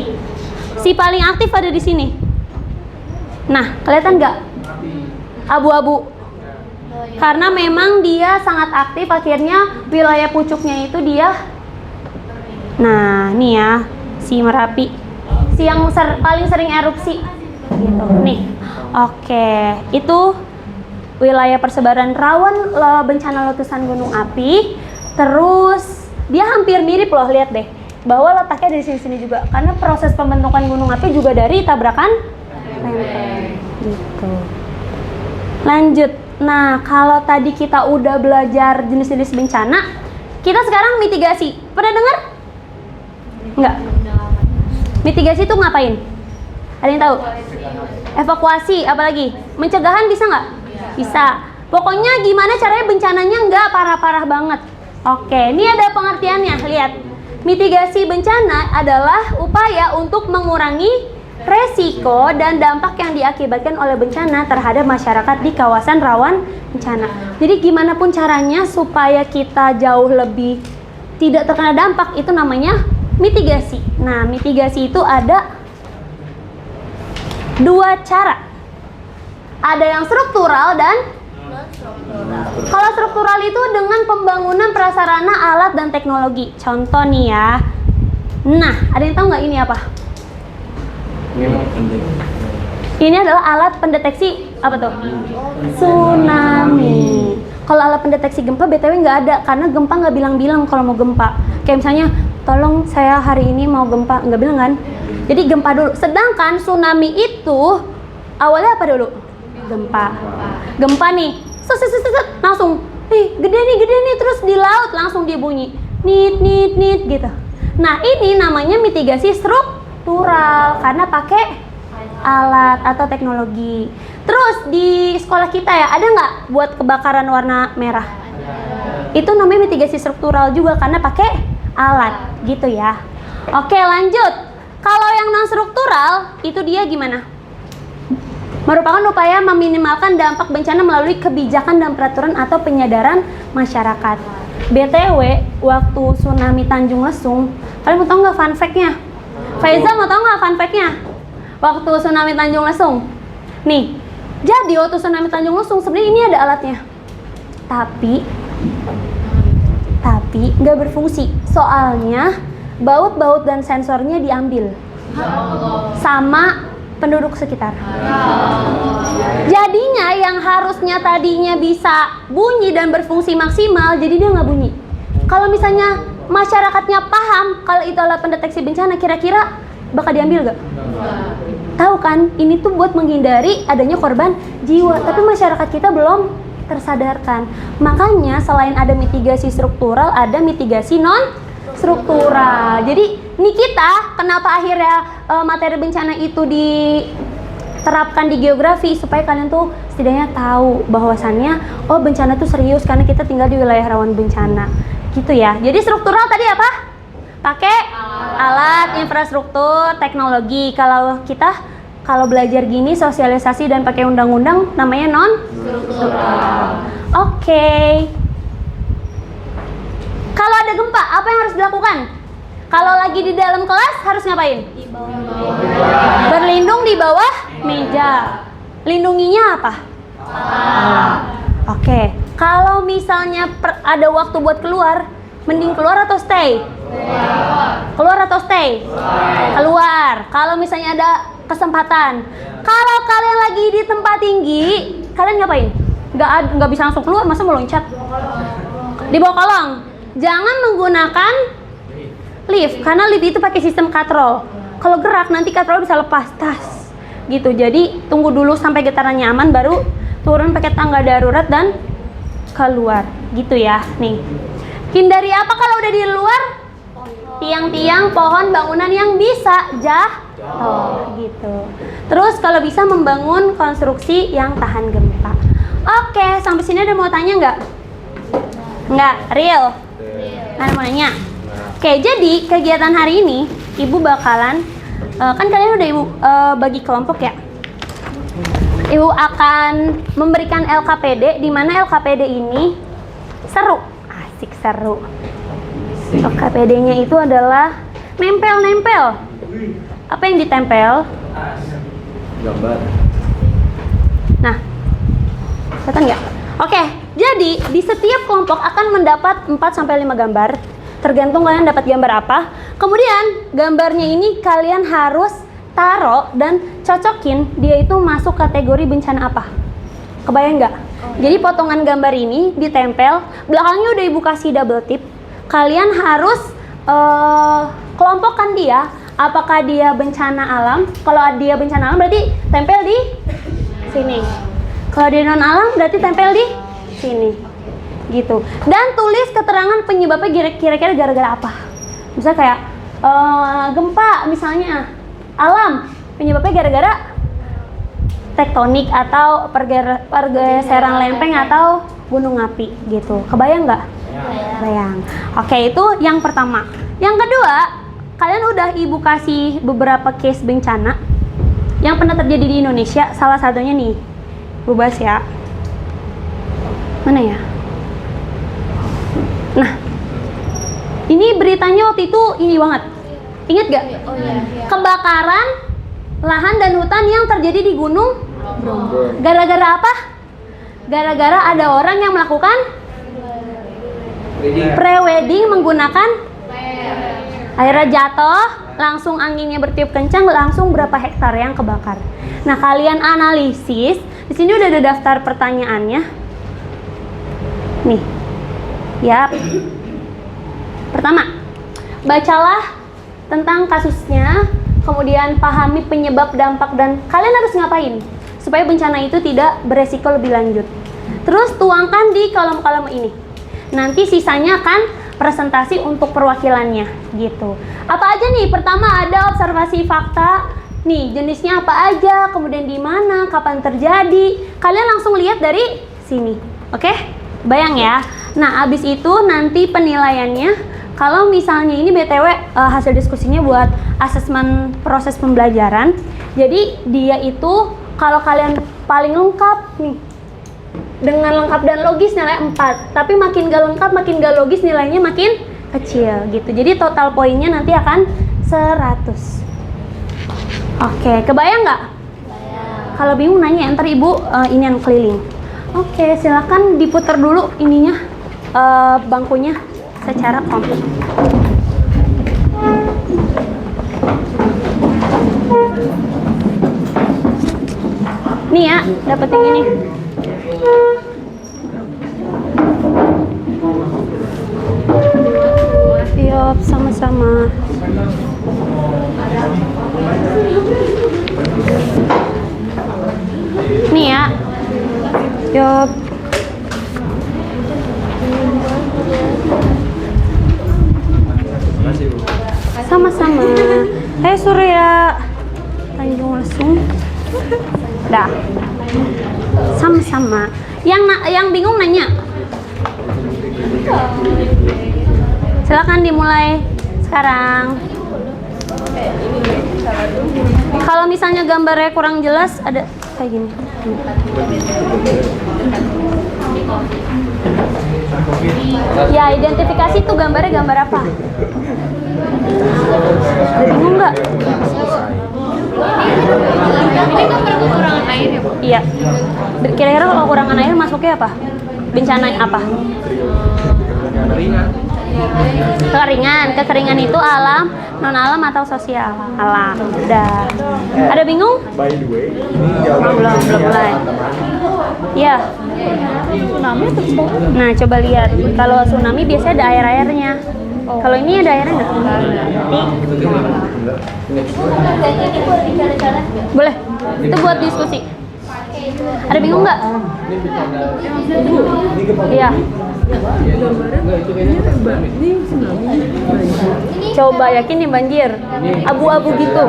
Si paling aktif ada di sini. Nah, kelihatan nggak? Abu-abu. Karena memang dia sangat aktif, akhirnya wilayah pucuknya itu dia. Nah, nih ya, si Merapi, si yang paling sering erupsi. Gitu. Nih, oke, itu wilayah persebaran rawan bencana letusan gunung api. Terus dia hampir mirip loh, lihat deh, bahwa letaknya dari sini juga. Karena proses pembentukan gunung api juga dari tabrakan lempeng. Gitu. Lanjut. Nah, kalau tadi kita udah belajar jenis-jenis bencana, kita sekarang mitigasi. Pernah dengar? Enggak. Mitigasi itu ngapain? Ada yang tahu? Evakuasi, apalagi? Mencegahan bisa nggak? Bisa. Pokoknya gimana caranya bencananya nggak parah-parah banget. Oke, ini ada pengertiannya. Lihat. Mitigasi bencana adalah upaya untuk mengurangi resiko dan dampak yang diakibatkan oleh bencana terhadap masyarakat di kawasan rawan bencana. Jadi gimana pun caranya supaya kita jauh lebih tidak terkena dampak, itu namanya mitigasi. Nah, mitigasi itu ada 2 cara. Ada yang struktural dan kalau struktural itu dengan pembangunan prasarana, alat, dan teknologi. Contoh nih ya. Nah, ada yang tahu nggak ini apa? Ini adalah alat pendeteksi apa tuh? Tsunami. Kalau alat pendeteksi gempa BTW nggak ada, karena gempa nggak bilang-bilang kalau mau gempa. Kayak misalnya, tolong saya hari ini mau gempa, nggak bilang kan? Jadi gempa dulu. Sedangkan tsunami itu awalnya apa dulu? Gempa. Gempa nih, langsung, gede nih, terus di laut langsung dia bunyi, nit gitu. Nah, ini namanya mitigasi struktural karena pakai alat atau teknologi. Terus di sekolah kita ya, ada nggak buat kebakaran warna merah? Itu namanya mitigasi struktural juga karena pakai alat gitu ya. Oke, lanjut. Kalau yang non struktural itu dia gimana? Merupakan upaya meminimalkan dampak bencana melalui kebijakan dan peraturan atau penyadaran masyarakat. BTW, waktu tsunami Tanjung Lesung, kalian mau tahu nggak fun fact-nya? Faizal mau tahu nggak fun fact-nya? Waktu tsunami Tanjung Lesung. Nih, jadi waktu tsunami Tanjung Lesung sebenarnya ini ada alatnya. Tapi nggak berfungsi. Soalnya baut-baut dan sensornya diambil sama penduduk sekitar. Jadinya yang harusnya tadinya bisa bunyi dan berfungsi maksimal, jadi dia nggak bunyi. Kalau misalnya masyarakatnya paham kalau itu alat pendeteksi bencana, kira-kira bakal diambil nggak? Tahu kan, ini tuh buat menghindari adanya korban jiwa, tapi masyarakat kita belum tersadarkan. Makanya selain ada mitigasi struktural, ada mitigasi non struktural. Jadi ini kita kenapa akhirnya materi bencana itu diterapkan di geografi, supaya kalian tuh setidaknya tahu bahwasannya oh bencana tuh serius karena kita tinggal di wilayah rawan bencana gitu ya. Jadi struktural tadi apa? Pakai alat, infrastruktur, teknologi. Kalau belajar gini sosialisasi dan pakai undang-undang namanya non struktural. Oke. Kalau ada gempa, apa yang harus dilakukan? Kalau lagi di dalam kelas harus ngapain? Berlindung di bawah meja. Lindunginya apa? Oke. Kalau misalnya ada waktu buat keluar, mending keluar atau stay? Keluar atau stay? Keluar. Kalau misalnya ada kesempatan. Kalau kalian lagi di tempat tinggi, kalian ngapain? Nggak bisa langsung keluar, masa mau loncat? Di bawah kolong. Jangan menggunakan lift, karena lift itu pakai sistem katrol. Kalau gerak nanti katrol bisa lepas, tas gitu. Jadi tunggu dulu sampai getarannya aman, baru turun pakai tangga darurat dan keluar gitu ya. Nih, hindari apa kalau udah di luar? Tiang-tiang, pohon, bangunan yang bisa jatuh gitu. Terus kalau bisa membangun konstruksi yang tahan gempa. Oke, sampai sini ada mau tanya nggak? Nggak, real? Ada mau nanya? Oke, jadi kegiatan hari ini Ibu bakalan kan kalian udah Ibu bagi kelompok ya. Ibu akan memberikan LKPD, di mana LKPD ini seru, asik seru. LKPD-nya itu adalah nempel-nempel. Apa yang ditempel? Gambar. Nah, kelihatan nggak? Oke, jadi di setiap kelompok akan mendapat 4-5 gambar. Tergantung kalian dapat gambar apa. Kemudian gambarnya ini kalian harus taruh dan cocokin dia itu masuk kategori bencana apa. Kebayang nggak? Jadi potongan gambar ini ditempel, belakangnya udah Ibu kasih double tip. Kalian harus kelompokkan dia, apakah dia bencana alam. Kalau dia bencana alam berarti tempel di sini. Kalau dia non alam berarti tempel di sini. Gitu. Dan tulis keterangan penyebabnya kira-kira gara-gara apa. Misalnya kayak gempa misalnya alam, penyebabnya gara-gara tektonik atau pergeseran lempeng atau gunung api gitu. Kebayang nggak? Kebayang. Oke, itu yang pertama. Yang kedua, kalian udah Ibu kasih beberapa case bencana yang pernah terjadi di Indonesia. Salah satunya nih, Ibu bahas ya. Mana ya? Nah, ini beritanya waktu itu ini banget. Ingat gak? Oh iya. Kebakaran lahan dan hutan yang terjadi di Gunung Bromo. Gara-gara apa? Gara-gara ada orang yang melakukan pre-wedding menggunakan airnya jatuh, langsung anginnya bertiup kencang, langsung berapa hektar yang kebakar. Nah, kalian analisis. Di sini udah ada daftar pertanyaannya. Nih. Yap. Pertama, bacalah tentang kasusnya, kemudian pahami penyebab, dampak, dan kalian harus ngapain supaya bencana itu tidak beresiko lebih lanjut. Terus tuangkan di kolom-kolom ini. Nanti sisanya akan presentasi untuk perwakilannya gitu. Apa aja nih? Pertama ada observasi fakta. Nih, jenisnya apa aja, kemudian di mana, kapan terjadi. Kalian langsung lihat dari sini. Oke? Bayang ya. Nah, abis itu nanti penilaiannya, kalau misalnya ini BTW hasil diskusinya buat asesmen proses pembelajaran. Jadi dia itu kalau kalian paling lengkap nih, dengan lengkap dan logis nilai 4. Tapi makin gak lengkap, makin gak logis nilainya makin kecil gitu. Jadi total poinnya nanti akan 100. Oke, kebayang nggak? Kalau bingung nanya, ntar ibu ini yang keliling. Oke, silakan diputar dulu ininya, bangkunya secara komplit. Nih ya, dapet yang ini. Siap, sama-sama. Nih ya. Yup. Sama-sama. Surya Tanjung Lesung. Dah. Sama-sama. Yang bingung nanya. Silakan dimulai sekarang. Kalau misalnya gambarnya kurang jelas, ada kayak gini. Ya, identifikasi tuh gambarnya gambar apa? Ada bingung nggak? Ini gambar kekurangan air ya, Bu? Iya. Kira-kira kalau kekurangan air masuknya apa? Bencana apa? Kekeringan itu alam, non alam atau sosial? Alam. Udah. Ada bingung? By the way, Belum mulai. Ya. Tsunami atau tsunami? Nah, coba lihat. Kalau tsunami biasanya ada air-airnya. Kalau ini ada airnya nggak? Boleh. Itu buat diskusi. Ada bingung nggak? Iya. Coba yakin nih banjir. Abu-abu gitu.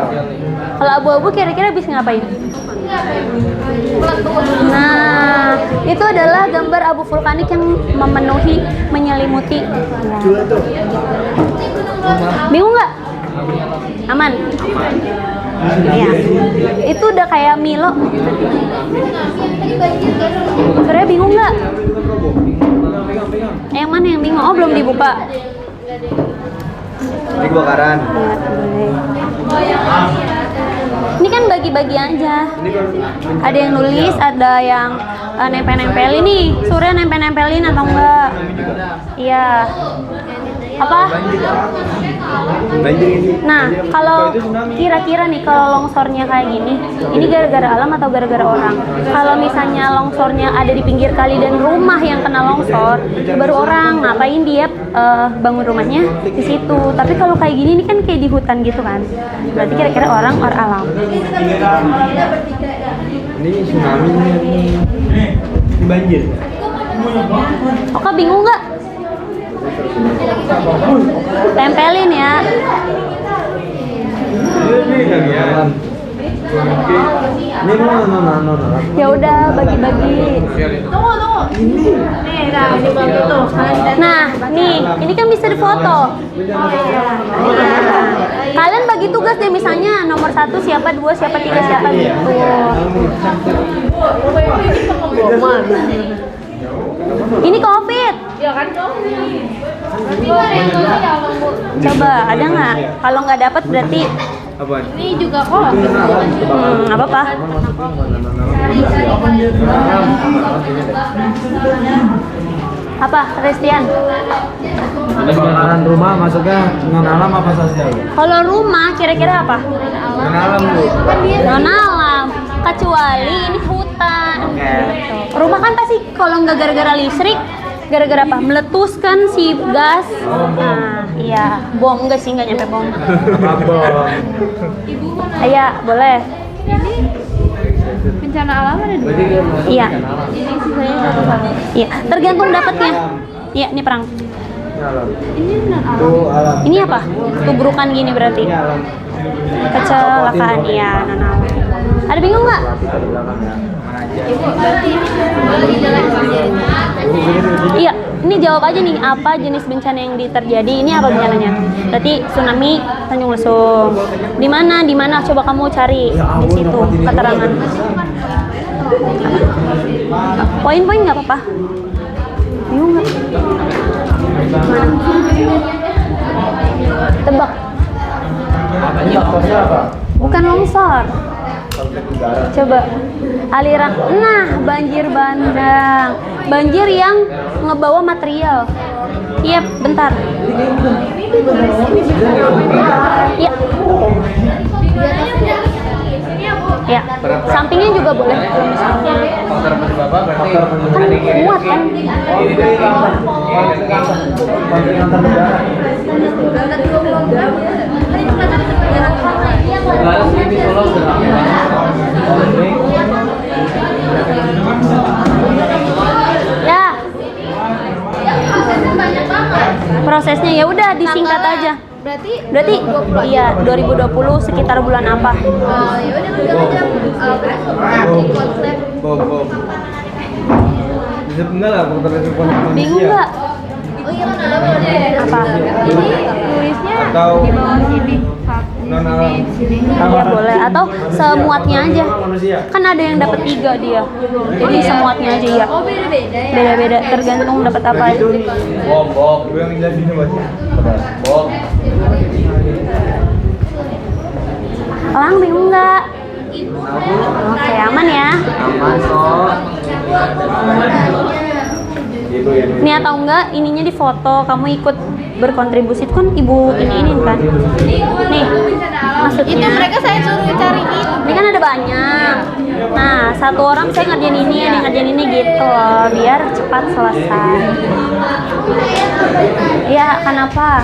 Kalau abu-abu kira-kira bisa ngapain? Nah, itu adalah gambar abu vulkanik yang memenuhi, menyelimuti. Bingung nggak? Aman? Iya. Itu udah kayak Milo. Surya bingung nggak? Yang mana yang bingung? Oh, belum dibuka. ini kebakaran. Ini kan bagi-bagi aja. Ada yang nulis, ada yang nempel-nempelin nih. Surya nempel-nempelin atau enggak? Iya. Apa? Banjir ini. Nah, kalau kira-kira nih kalau longsornya kayak gini, ini gara-gara alam atau gara-gara orang? Kalau misalnya longsornya ada di pinggir kali dan rumah yang kena longsor, baru orang, ngapain dia bangun rumahnya di situ. Tapi kalau kayak gini ini kan kayak di hutan gitu kan. Berarti kira-kira orang or alam. Ini tsunami ini banjir. Oke, bingung nggak? Tempelin ya. Ini no. Ya udah bagi-bagi. Nah, nih, ini kan bisa difoto. Kalian bagi tugas deh, misalnya nomor 1 siapa, 2 siapa, 3 siapa gitu. Ini COVID. Tapi nggak ada yang tahu ya, Bang, Bu. Coba ada nggak? Kalau nggak dapat berarti Apaan? Ini juga kok. nggak apa-apa. Apa, Christian? Kebakaran rumah masuknya non alam apa sosial? Kalau rumah kira-kira apa? Non alam Bu. Non alam. Kecuali ini hutan. Rumah kan pasti kalau nggak gara-gara listrik, gara-gara apa? Meletuskan si gas. Nah, iya. Bom enggak sih, nggak nyampe bom. Iya, boleh. Bencana alam ada dua. Iya. Ini sisanya satu. Iya, tergantung dapatnya. Iya, ini perang. Ini non alam. Itu alam. Ini apa? Tubrukan gini berarti. Ini alam. Kecelakaan, iya, non alam. Ada bingung nggak? Di belakang ya. Mana aja. Ibu, berarti ini di jalan banjir. Iya, ini ini jawab aja nih, apa jenis bencana yang terjadi? Ini apa bencananya? Berarti tsunami Tanjung Lesung. Di mana? Di mana? Coba kamu cari di situ keterangan. Poin-poin nggak apa-apa. Bingung nggak? Mana? Tebak. Bukan longsor. Coba aliran. Nah, banjir bandang. Banjir yang ngebawa material. Iya, bentar. Iya. Ya, sampingnya juga boleh. Faktor penyebabnya berarti Kan kuat kan? Ya. Prosesnya ya udah disingkat aja. Berarti iya 2020 sekitar bulan apa? Ya udah Bob. Bisa enggak lah faktor resiko manusia. Bingung nggak? Oh iya kan Apa? tulisnya Atau di bawah sini. non alam. Iya boleh atau semuatnya aja. Manusia. Kan ada yang dapat 3 dia. Jadi semuatnya aja ya. Oh beda-beda ya. Beda-beda tergantung dapat apa aja. Bob. Gue yang jelasin coba. Bob. Elang bingung nggak? Oke aman ya. Aman kok. Nih atau enggak ininya di foto kamu ikut berkontribusi itu kan ibu ini kan. Nih maksudnya. Itu mereka saya suruh cari itu. Ini kan ada banyak. Nah, satu orang saya ngerjain ini, ada yang ngerjain ini gitu loh, biar cepat selesai. Iya, kenapa?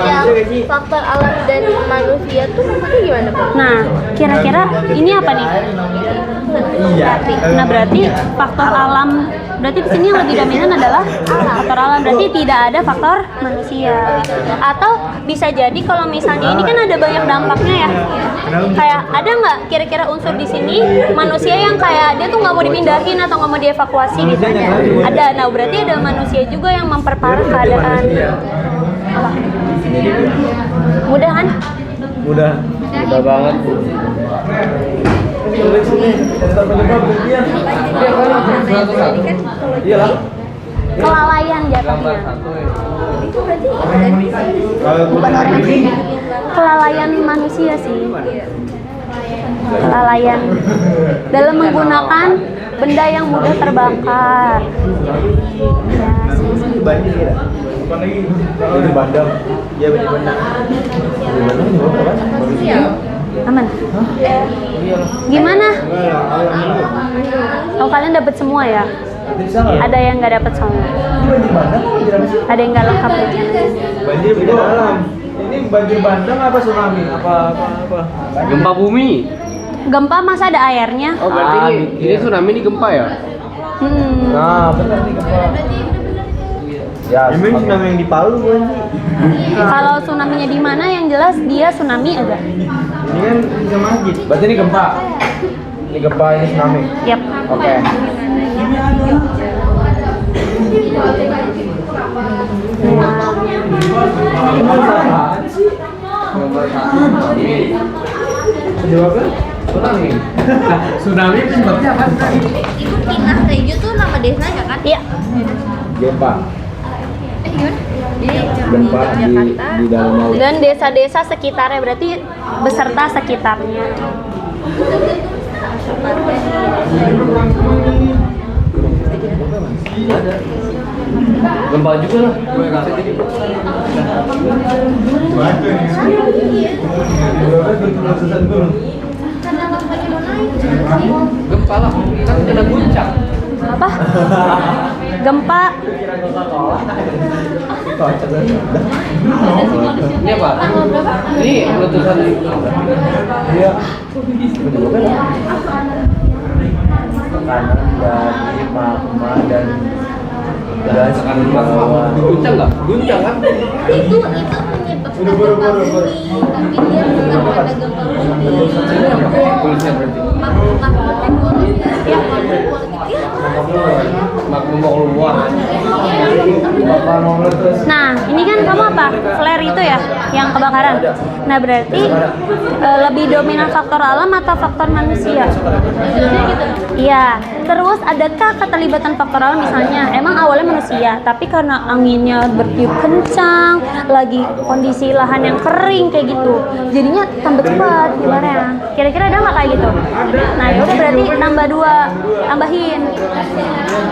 Yang faktor alam dan manusia tuh maksudnya gimana Pak? Nah, kira-kira ini apa nih? Nah, berarti faktor alam, berarti di sini yang lebih dominan adalah faktor alam, berarti tidak ada faktor manusia. Atau bisa jadi kalau misalnya ini kan ada banyak dampaknya ya. Kayak ada nggak kira-kira unsur di sini manusia yang kayak dia tuh nggak mau dipindahin atau nggak mau dievakuasi gitu? Ada. Nah, berarti ada manusia juga yang memperparah keadaan. Apa? Mudah kan? Mudah banget. Iya lah. Kelalaian jatuhnya. Bukan orang Kelalaian manusia sih. Kelalaian dalam menggunakan benda yang mudah terbakar. Ya, sih. banjir ya. Apa lagi? Banjir bandang. Iya banjir bandang. Banjir bandang juga apa? Aman. Gimana? Oh kalian dapat semua ya? Ada yang nggak dapat soalnya. Banjir bandang banjir apa sih? Ada yang nggak lengkap ya? Banjir bencana alam. Ini banjir bandang apa tsunami? Apa? Gempa bumi. Gempa masa ada airnya? Oh berarti ini tsunami ini gempa ya? Nah, benar nih gempa. Ya, ini tsunami yang di Palu kan? Kalau tsunami-nya di mana yang jelas dia tsunami aja. Ini kan bisa masjid. Berarti ini gempa. Ini gempa, ini tsunami. Yap. Oke. Jawabnya tsunami. Tsunami itu sebabnya apa? Itu Pinah Tejo tuh nama desanya kan? Iya. Gempa. Gimana? Jadi Gempa di dalam laut. Dan desa-desa sekitarnya berarti beserta sekitarnya. Gempa juga lah. Gempa lah, kan kena guncang. Apa? Gempa. Ini apa? Ini letusan. Iya. Tekanan dari magma dan gas di bawah. Guncang nggak? Guncang kan? itu menyebabkan gempa bumi, tapi dia ada gempa bumi. Tulisnya berarti. Ya, Magma mau keluar. Nah, ini kan kamu apa? Flare itu ya, yang kebakaran. Nah, berarti lebih dominan faktor alam atau faktor manusia? Iya. Terus adakah keterlibatan faktor alam misalnya? Emang awalnya manusia, tapi karena anginnya bertiup kencang, lagi kondisi lahan yang kering kayak gitu, jadinya tambah cepat keluarnya. Kira-kira ada nggak kayak gitu? Nah, ya udah berarti tambah 2, tambahin.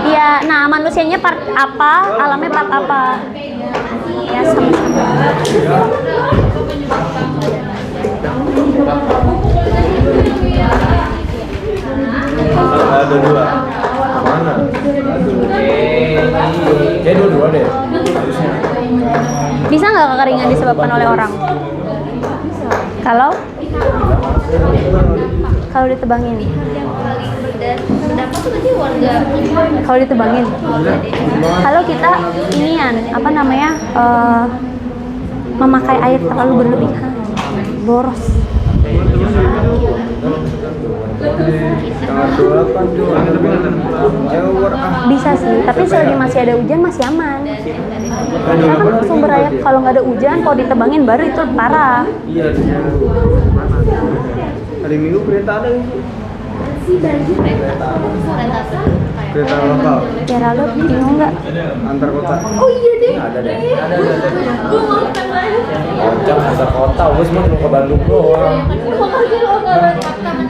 Iya. Nah, manusianya part apa? Alamnya part apa? Ya, sama-sama. Ada 2. Mana? Kayak dua deh. Bisa nggak kekeringan disebabkan oleh orang? Kalau ditebangin. Berdapat tuh tadi warga. Kalau ditebangin. Kalau kita inian apa namanya? Memakai air terlalu berlebihan. Boros. Bisa sih, tapi selagi masih ada hujan masih aman. Karena kan sumber air kalau nggak ada hujan, kalau ditebangin baru itu parah. Iya, hari Minggu kereta ada nih. Kereta lokal Ya lalu bingung nggak? antar kota. Oh iya deh. Ada deh. Gue mau tanya. Kocak antar kota, gue cuma mau ke Bandung doang.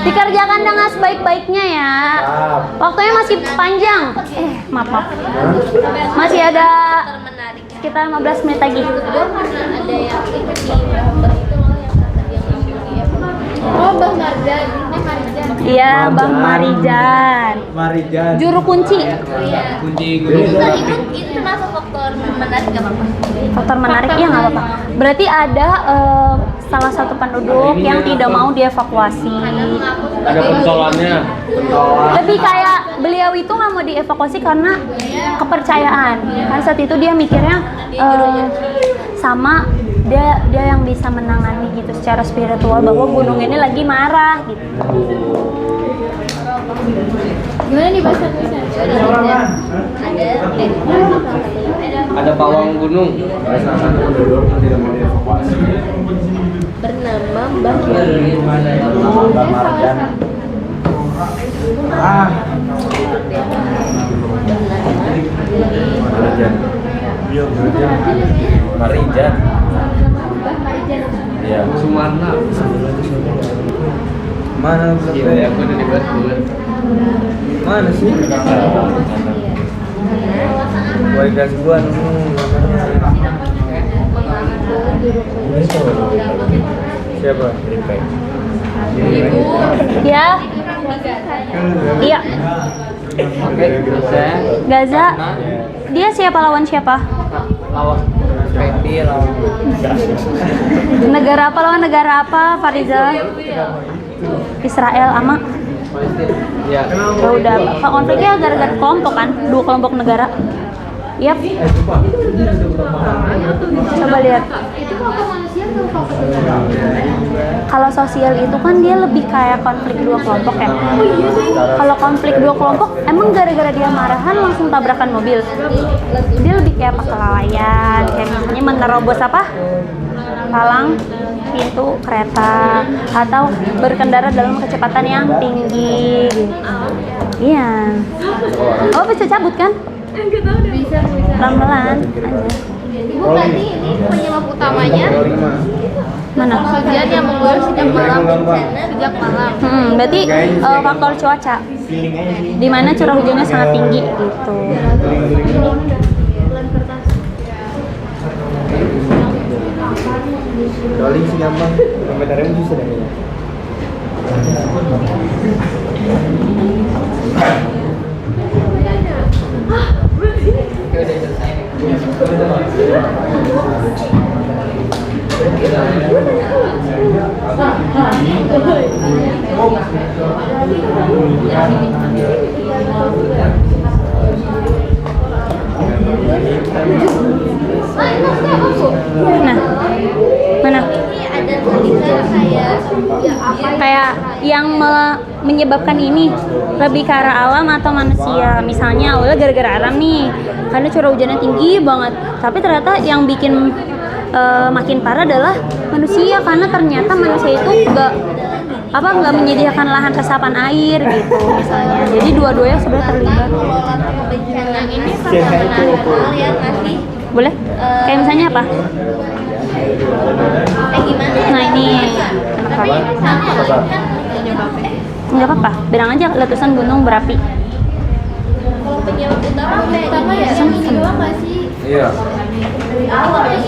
Dikerjakan dengan sebaik-baiknya ya. Siap. Waktunya masih panjang. Maaf. Masih ada Menarik. sekitar 15 menit lagi. Gue pernah ada yang ikut di member itu loh yang kata dia ngasih dia. Oh, Bang Marjan. Marjan. Iya, Bang Marijan. Marijan. Juru kunci. Iya. Kunci Itu termasuk faktor menarik gak apa-apa? Faktor menarik ya nggak apa-apa. Berarti ada salah satu penduduk yang tidak mau dievakuasi. Ada pentolannya. Lebih kayak beliau itu nggak mau dievakuasi karena kepercayaan. Kan saat itu dia mikirnya sama dia yang bisa menangani gitu secara spiritual bahwa gunung ini lagi marah gitu. Gimana nih bahasa Indonesia? Ada pawang gunung. Salah satu penduduk yang tidak mau dievakuasi. Bernama Mbah Bang Marjan. Marijan. Iya, Marijan. Iya. Sumarna. Mana Gila ya, aku udah dibahas dulu. Mana sih? Boy gas gua siapa? Ya. Iya. Oke, saya Gaza. Dia siapa lawan siapa? lawan Fendi lawan Negara apa lawan negara apa, Fariza? Israel sama ya. ya udah konfliknya gara-gara kelompok kan, 2 kelompok negara. Yap. Coba lihat. Kalau sosial itu kan dia lebih kayak konflik 2 kelompok ya. Kalau konflik 2 kelompok emang gara-gara dia marahan langsung tabrakan mobil. Dia lebih kayak kelalaian, kayak misalnya menerobos apa? Palang pintu kereta atau berkendara dalam kecepatan yang tinggi gitu. Iya. Oh, bisa cabut kan? Bisa. Pelan-pelan aja. Ibu tadi ini penyebab utamanya Mana? hujan yang mengguyur sejak malam sejak malam. Berarti faktor cuaca. Di mana curah hujannya sangat tinggi gitu. Dolly sih gampang. Komentarnya susah deh. Nah, mana? Ini ada tulisan kayak menyebabkan ini lebih ke arah alam atau manusia. Misalnya awalnya gara-gara alam nih, karena curah hujannya tinggi banget. Tapi ternyata yang bikin makin parah adalah manusia, karena ternyata manusia itu nggak menyediakan lahan resapan air gitu misalnya. Jadi dua-duanya sebenarnya terlibat. Bencana ini sama hal yang ngasih Boleh? Kayak misalnya apa? gimana ya? Nah ini Tapi misalnya kan nggak apa-apa, bilang aja letusan gunung berapi. kalau penyebab utama kayak ya yang ini doang nggak sih? Iya. Kalau yang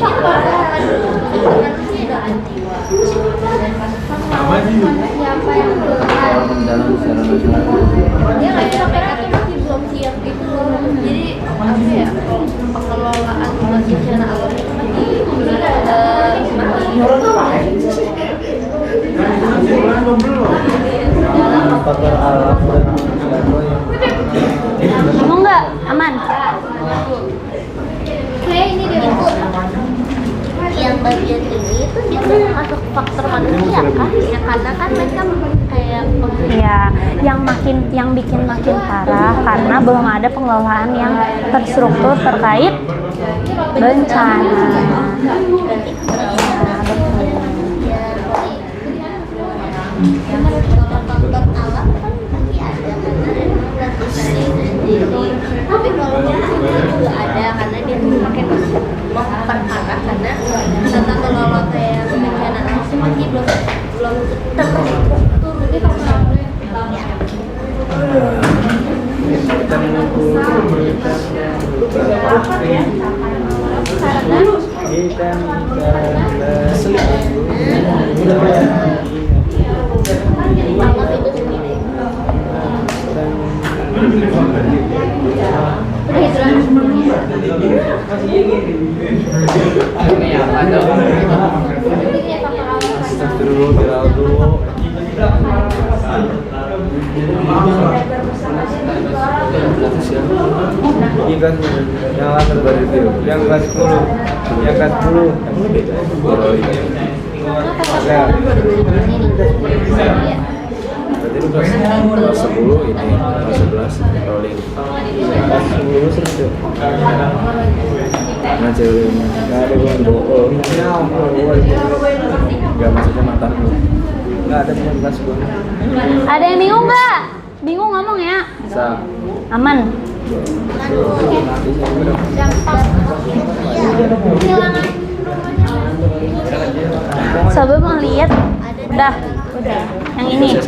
ini siapa yang Orang mendalam secara nasional. dia nggak bisa, mereka tuh masih belum siap gitu loh. Jadi apa ya, pengelolaan bencana alam itu masih Faktor alam dan Mau nggak? Aman? kayak ini dia itu yang bagian ini itu dia tuh masuk faktor manusia kan ya, karena kan mereka kayak Ya, yang bikin makin parah karena belum ada pengelolaan yang terstruktur terkait bencana. faktor alam kan pasti ada karena emang letusannya itu sendiri, tapi kalau manusia juga ada karena dia tuh makin memperparah karena tata kelola kayak bencana alam itu masih belum terstruktur gitu. Alam itu sendiri. Ini apa dong? Ikan yang latar dari itu, yang gas 10, yang gas 10, beda. Ya. Berarti itu kelas 10 ini, kelas 11 rolling. Kelas 10 seru. Nah ceweknya, nggak ada gua bohong. Nggak maksudnya mantanku. Nggak ada teman kelas gua. Ada yang bingung nggak? Bingung ngomong ya? Sa. Aman. Sebelum lihat, udah. Yang ini.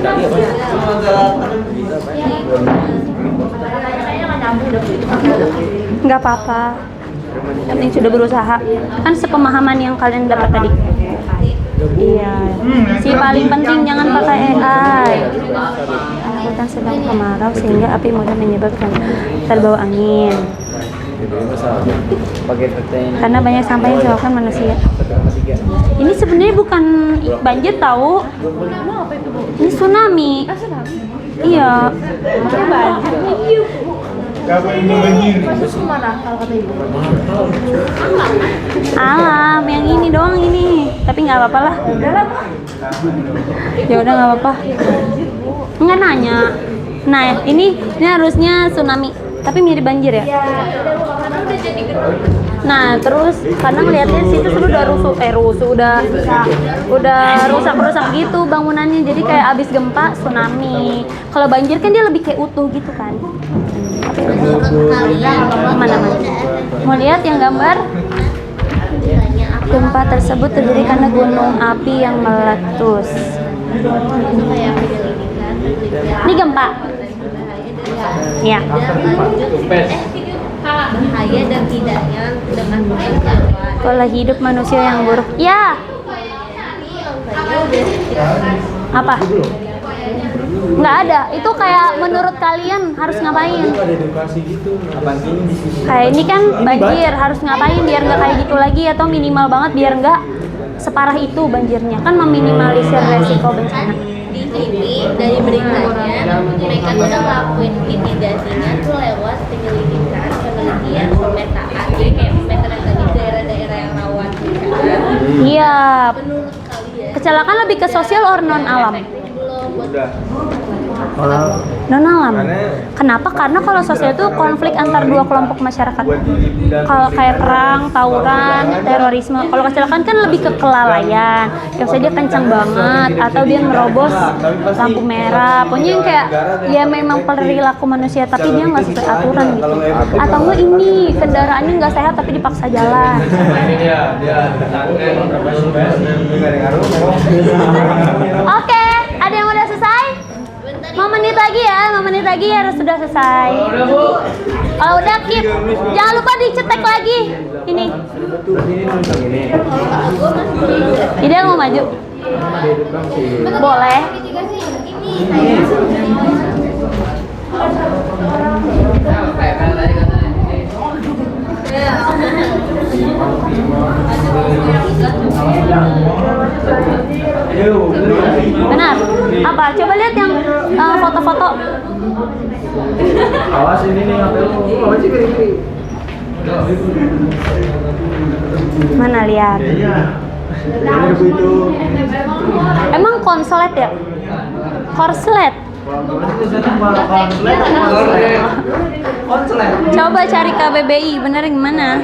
Nggak apa-apa. Yang penting sudah berusaha. Kan sepemahaman yang kalian dapat tadi. Iya. Si paling penting jangan pakai AI. Hutan sedang kemarau sehingga api mudah menyebabkan terbawa angin. Karena banyak sampah yang disebabkan manusia. Ini sebenarnya bukan banjir tahu. Ini tsunami. Iya. Alam yang ini doang ini. Tapi nggak apa-apa lah. Ya udah nggak apa-apa. Nggak nanya. Nah ini harusnya tsunami. Tapi mirip banjir ya. Nah terus karena ngeliatnya situ udah rusak gitu bangunannya, jadi kayak abis gempa tsunami. Kalau banjir kan dia lebih kayak utuh gitu kan. Menurut kalian Mana? Mau lihat yang gambar? Gempa tersebut terjadi karena gunung api yang meletus. Ini gempa. Ya. Bahaya dan tidaknya dengan pengetahuan. Pola hidup manusia yang buruk. Ya. Apa? Nggak ada. Itu kayak menurut kalian harus ngapain? Kayak ini kan banjir, harus ngapain biar nggak kayak gitu lagi, atau minimal banget biar nggak separah itu banjirnya, kan meminimalisir resiko bencana. Di sini dari beritanya mereka tuh udah ngelakuin mitigasinya tuh lewat penyelidikan, penelitian, pemetaan, jadi kayak pemetaan tadi daerah-daerah yang rawan bencana. Iya. Menurut kalian Kecelakaan lebih ke sosial or non alam? belum buat Non alam. Kenapa? Karena kalau sosial itu konflik antar dua kelompok masyarakat. Kalau kayak perang, tawuran, terorisme, kalau kecelakaan kan lebih ke kelalaian. Kayak misalnya dia kencang banget atau dia nerobos lampu merah. Pokoknya yang kayak ya memang perilaku manusia tapi dia nggak sesuai aturan gitu. Atau enggak ini kendaraannya nggak sehat tapi dipaksa jalan. Oke, ada yang udah selesai? 5 menit lagi ya, 5 menit lagi harus sudah selesai. Kalau udah keep, jangan lupa dicetek lagi. Ini. Ide mau maju? Boleh. Benar. Apa? Coba lihat yang foto-foto. Awas ini nih HP lu. Awas sih kiri-kiri. Mana lihat? Emang konslet ya? Korslet. Coba cari KBBI, bener yang mana?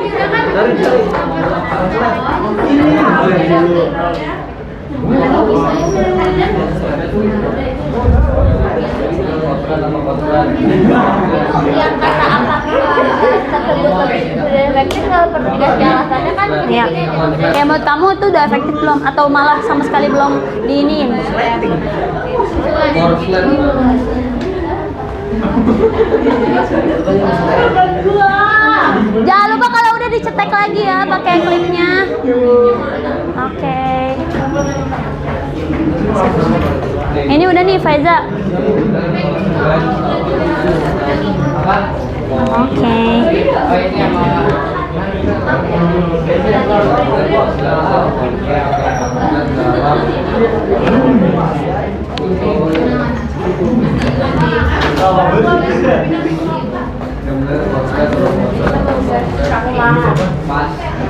Yang kata apakah tersebut lebih efektif kalau perlu dikasih alasannya kan? Iya. Kayak menurut kamu tuh udah efektif belum? Atau malah sama sekali belum diiniin? Jangan lupa kalau udah dicetek lagi ya pakai klipnya. Oke. Ini udah nih Faiza. Oke.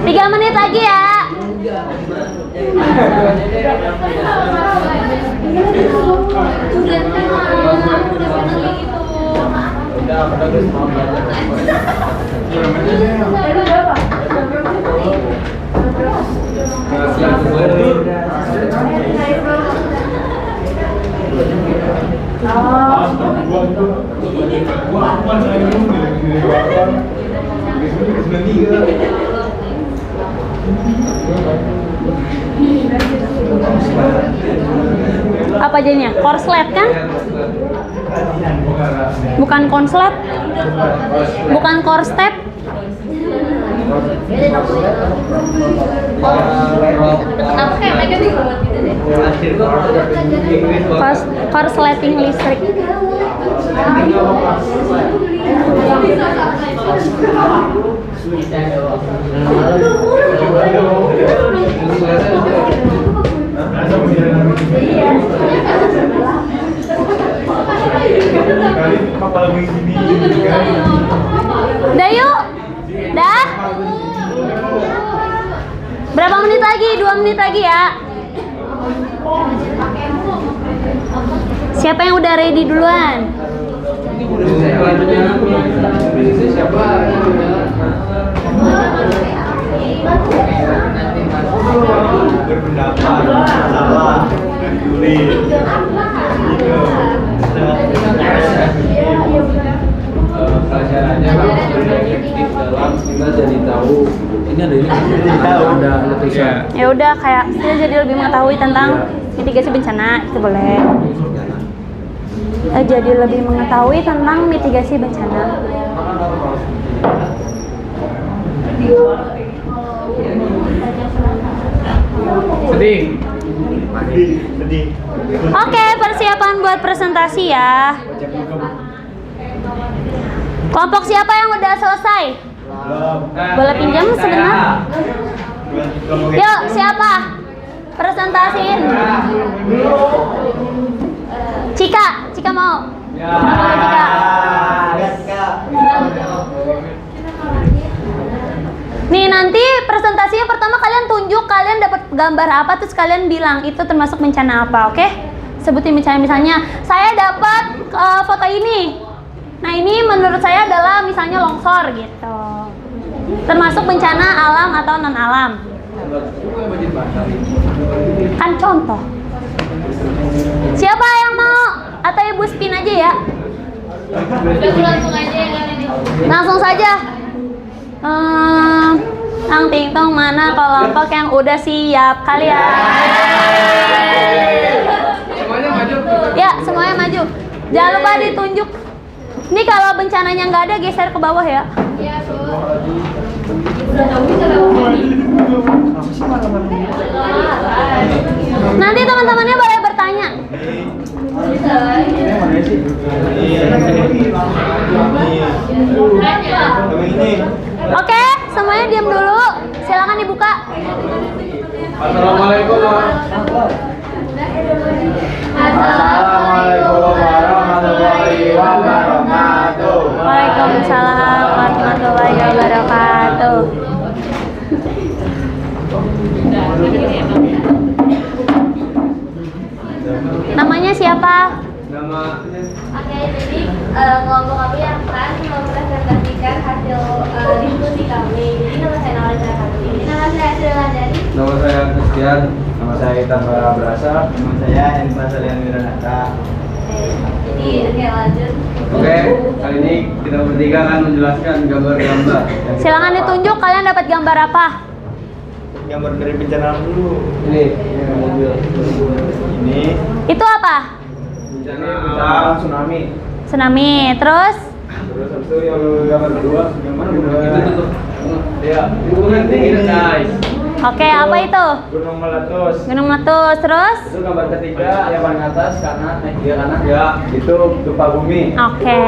Tiga menit lagi ya. Apa jadinya? Korslet kan? Bukan konslet? Bukan korstep? Korsleting listrik. Udah yuk. Dah. Berapa menit lagi? 2 menit lagi ya. Siapa yang udah ready duluan? Pelajarannya efektif dalam kita jadi tahu ini ada tulisan. Ya udah kayak kita jadi lebih mengetahui tentang mitigasi bencana itu boleh. Jadi lebih mengetahui tentang mitigasi bencana. Sedih. Oke, persiapan buat presentasi ya. Kelompok siapa yang udah selesai? Boleh pinjam sebentar? Yuk, siapa? Presentasiin. Cika mau? Boleh Cika. Nih nanti presentasinya pertama kalian tunjuk kalian dapat gambar apa terus kalian bilang itu termasuk bencana apa, oke? Sebutin misalnya saya dapat foto ini. Nah ini menurut saya adalah misalnya longsor gitu. Termasuk bencana alam atau non alam. Kan contoh. Siapa yang mau? Atau Ibu spin aja ya? Langsung aja yang ini. Langsung saja. Tang ting tong mana kelompok yang udah siap kalian? Semuanya maju. Ya, semuanya maju. Jangan lupa ditunjuk. Ini kalau bencananya nggak ada, geser ke bawah ya. Iya, Bu. Nanti teman-temannya boleh bertanya. Oke, semuanya diam dulu. Silakan dibuka. Assalamualaikum warahmatullahi wabarakatuh. Waalaikumsalam warahmatullahi wabarakatuh. Namanya siapa? Nama Oke, jadi kelompok kami akan mempresentasikan hasil diskusi kami. Jadi nama saya Nawalita Kami. Nama saya Sri Landari. Nama saya Christian. Nama saya Itan Berasa. Nama saya Enfa Salian Wiranata. Oke, lanjut. Oke, kali ini kita bertiga akan menjelaskan gambar-gambar. Silakan ditunjuk kalian dapat gambar apa? Gambar dari bencana alam dulu. Ini mobil. Ini Itu apa? Bencana alam tsunami. Tsunami. Terus terus habis itu yang gambar kedua, gambar kedua Itu tuh. ya Hubungan tinggi guys. oke, apa itu? Gunung Meletus. Gunung meletus. Terus? Itu gambar ketiga yang paling atas karena dia kanan ya itu gempa bumi. Oke.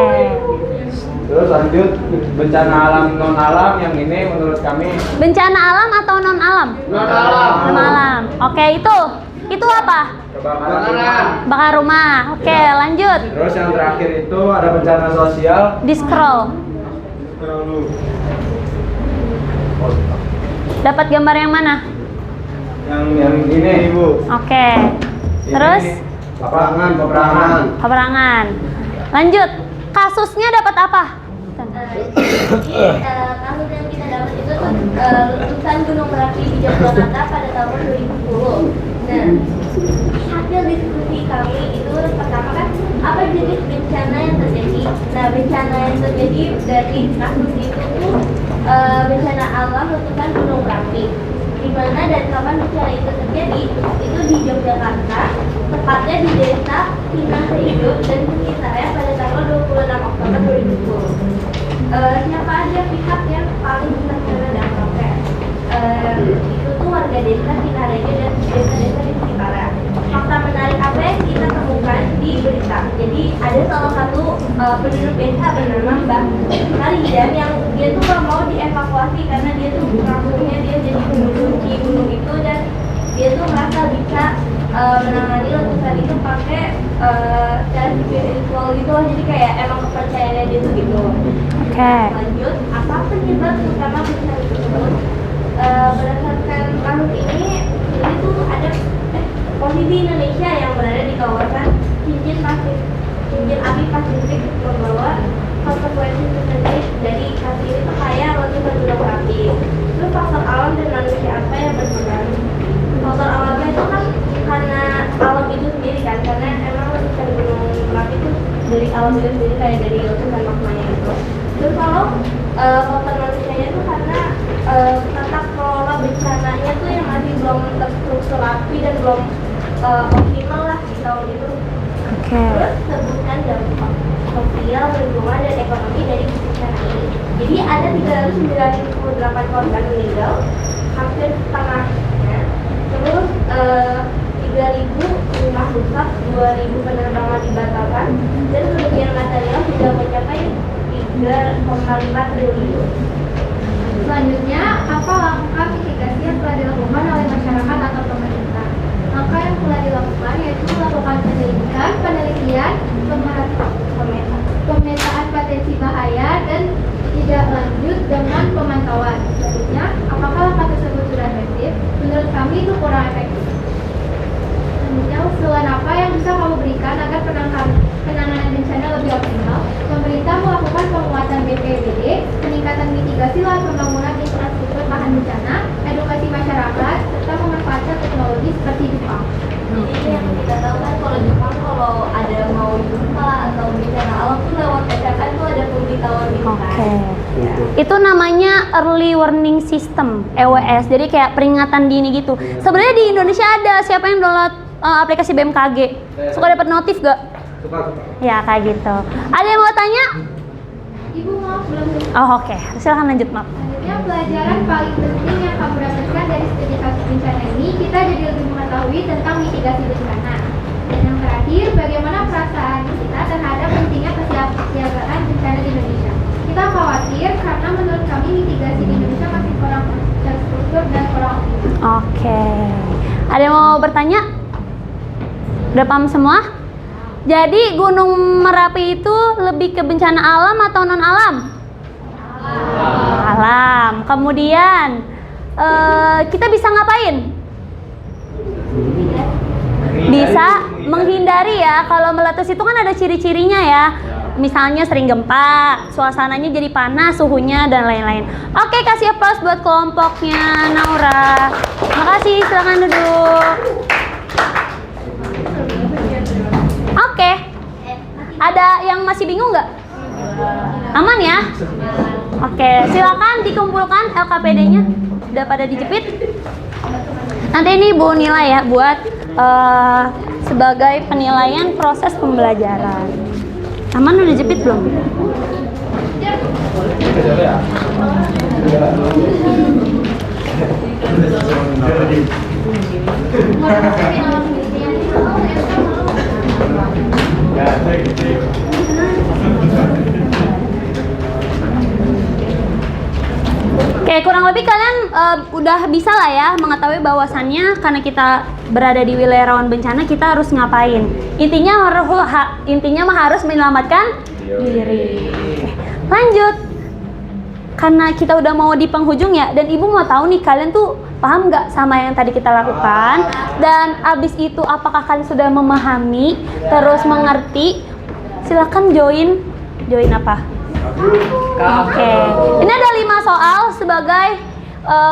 Terus lanjut bencana alam non alam yang ini menurut kami Bencana alam atau non alam? Non alam. Non alam. Oke, itu. Itu apa? kebakaran. Bakar rumah. Oke, lanjut. Terus yang terakhir itu ada bencana sosial. Di scroll. Dapat gambar yang mana? Yang ini ibu. Oke. Terus Peperangan. peperangan. Lanjut. Kasusnya dapat apa? Jadi kasus yang kita dapat itu tuh letusan gunung Merapi di Yogyakarta pada tahun 2010. Nah, hasil diskusi kami itu pertama kan apa jenis bencana yang terjadi. Nah, bencana yang terjadi dari kasus itu tuh bencana alam letusan gunung Merapi. Di mana dan kapan bencana itu terjadi? Itu di Yogyakarta, tepatnya di desa Pinang Hidup dan sekitarnya pada tanggal 26 Oktober 2010. Siapa aja pihak yang paling terkena dampaknya? Itu tuh warga desa Sinarejo dan desa-desa di sekitarnya. Fakta menarik apa yang kita temukan di berita? Jadi ada salah satu penduduk desa bernama Mbak Maridan yang dia tuh gak mau dievakuasi karena dia tuh kampungnya dia jadi penduduk di gunung itu dan dia tuh merasa bisa menangani letusan itu pakai cara spiritual gitu loh, jadi kayak emang kepercayaannya dia tuh gitu. Oke. Lanjut, apa penyebab utama bencana tersebut? Berdasarkan kasus ini tuh ada posisi Indonesia yang berada di kawasan cincin api Pasifik membawa konsekuensi tersendiri dari kasus ini tuh kayak letusan gunung Merapi. Terus faktor alam dan manusia apa yang berpengaruh? Faktor alamnya itu kan karena alam itu sendiri kan, karena emang letusan gunung Merapi itu dari alam itu sendiri kayak dari letusan magmanya gitu. Terus kalau faktor manusianya itu karena tata kelola bencananya tuh yang masih belum terstruktur rapi dan belum optimal lah di tahun itu. Oke. Terus sebutkan dampak sosial, lingkungan, dan ekonomi dari bencana ini. Jadi ada 398 korban meninggal, hampir setengahnya. Terus 3.000 rumah rusak, 2.000 penerbangan dibatalkan, dan kerugian material sudah mencapai 3,5 triliun. Selanjutnya, apa langkah mitigasi yang telah dilakukan oleh masyarakat atau pemerintah? Langkah yang telah dilakukan yaitu melakukan penyelidikan, penelitian, pemetaan potensi bahaya, dan tidak lanjut dengan pemantauan. Selanjutnya, apakah langkah tersebut sudah efektif? Menurut kami itu kurang efektif. Selanjutnya, usulan apa yang bisa kamu berikan agar penanganan bencana Itu namanya Early Warning System, EWS. Jadi kayak peringatan dini gitu. Sebenarnya di Indonesia ada. Siapa yang download aplikasi BMKG? Suka dapat notif gak? Suka. Ya kayak gitu. Ada yang mau tanya? Ibu maaf belum selesai. Oh oke, silahkan lanjut maaf. Selanjutnya pelajaran paling penting yang kamu dapatkan dari studi kasus bencana ini, kita jadi lebih mengetahui tentang mitigasi bencana. Dan yang terakhir, bagaimana perasaan kita terhadap pentingnya kesiapsiagaan bencana di Indonesia. Kita khawatir karena menurut kami mitigasi di Indonesia masih kurang terstruktur dan kurang optimal. Oke. Ada yang mau bertanya? Udah paham semua? Jadi Gunung Merapi itu lebih ke bencana alam atau non alam? Alam. Kemudian kita bisa ngapain? Bisa menghindari ya. Kalau meletus itu kan ada ciri-cirinya ya. Misalnya sering gempa, suasananya jadi panas, suhunya dan lain-lain. Oke, kasih aplaus buat kelompoknya Naura. Makasih, silakan duduk. Oke. Ada yang masih bingung nggak? Aman ya? Oke, silakan dikumpulkan LKPD-nya. Udah pada dijepit? Nanti ini Bu nilai ya buat sebagai penilaian proses pembelajaran. Aman udah jepit belum? Oke, kurang lebih kalian udah bisa lah ya mengetahui bahwasannya karena kita berada di wilayah rawan bencana, kita harus ngapain. Intinya mah harus menyelamatkan diri. Oke, lanjut. Karena kita udah mau di penghujung ya, dan ibu mau tahu nih kalian tuh paham nggak sama yang tadi kita lakukan, dan abis itu apakah kalian sudah memahami, terus mengerti? Silakan join apa? Oke, ini ada 5 soal sebagai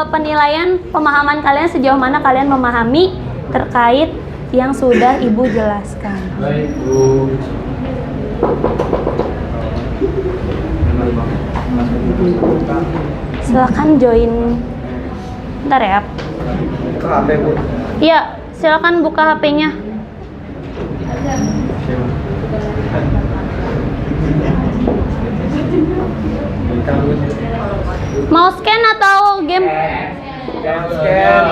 penilaian pemahaman kalian sejauh mana kalian memahami terkait yang sudah ibu jelaskan. Baik, Bu. Silakan join. Bentar ya. Ke HP, Bu. Iya, silakan buka HP-nya. Mau scan atau game? Jangan scan.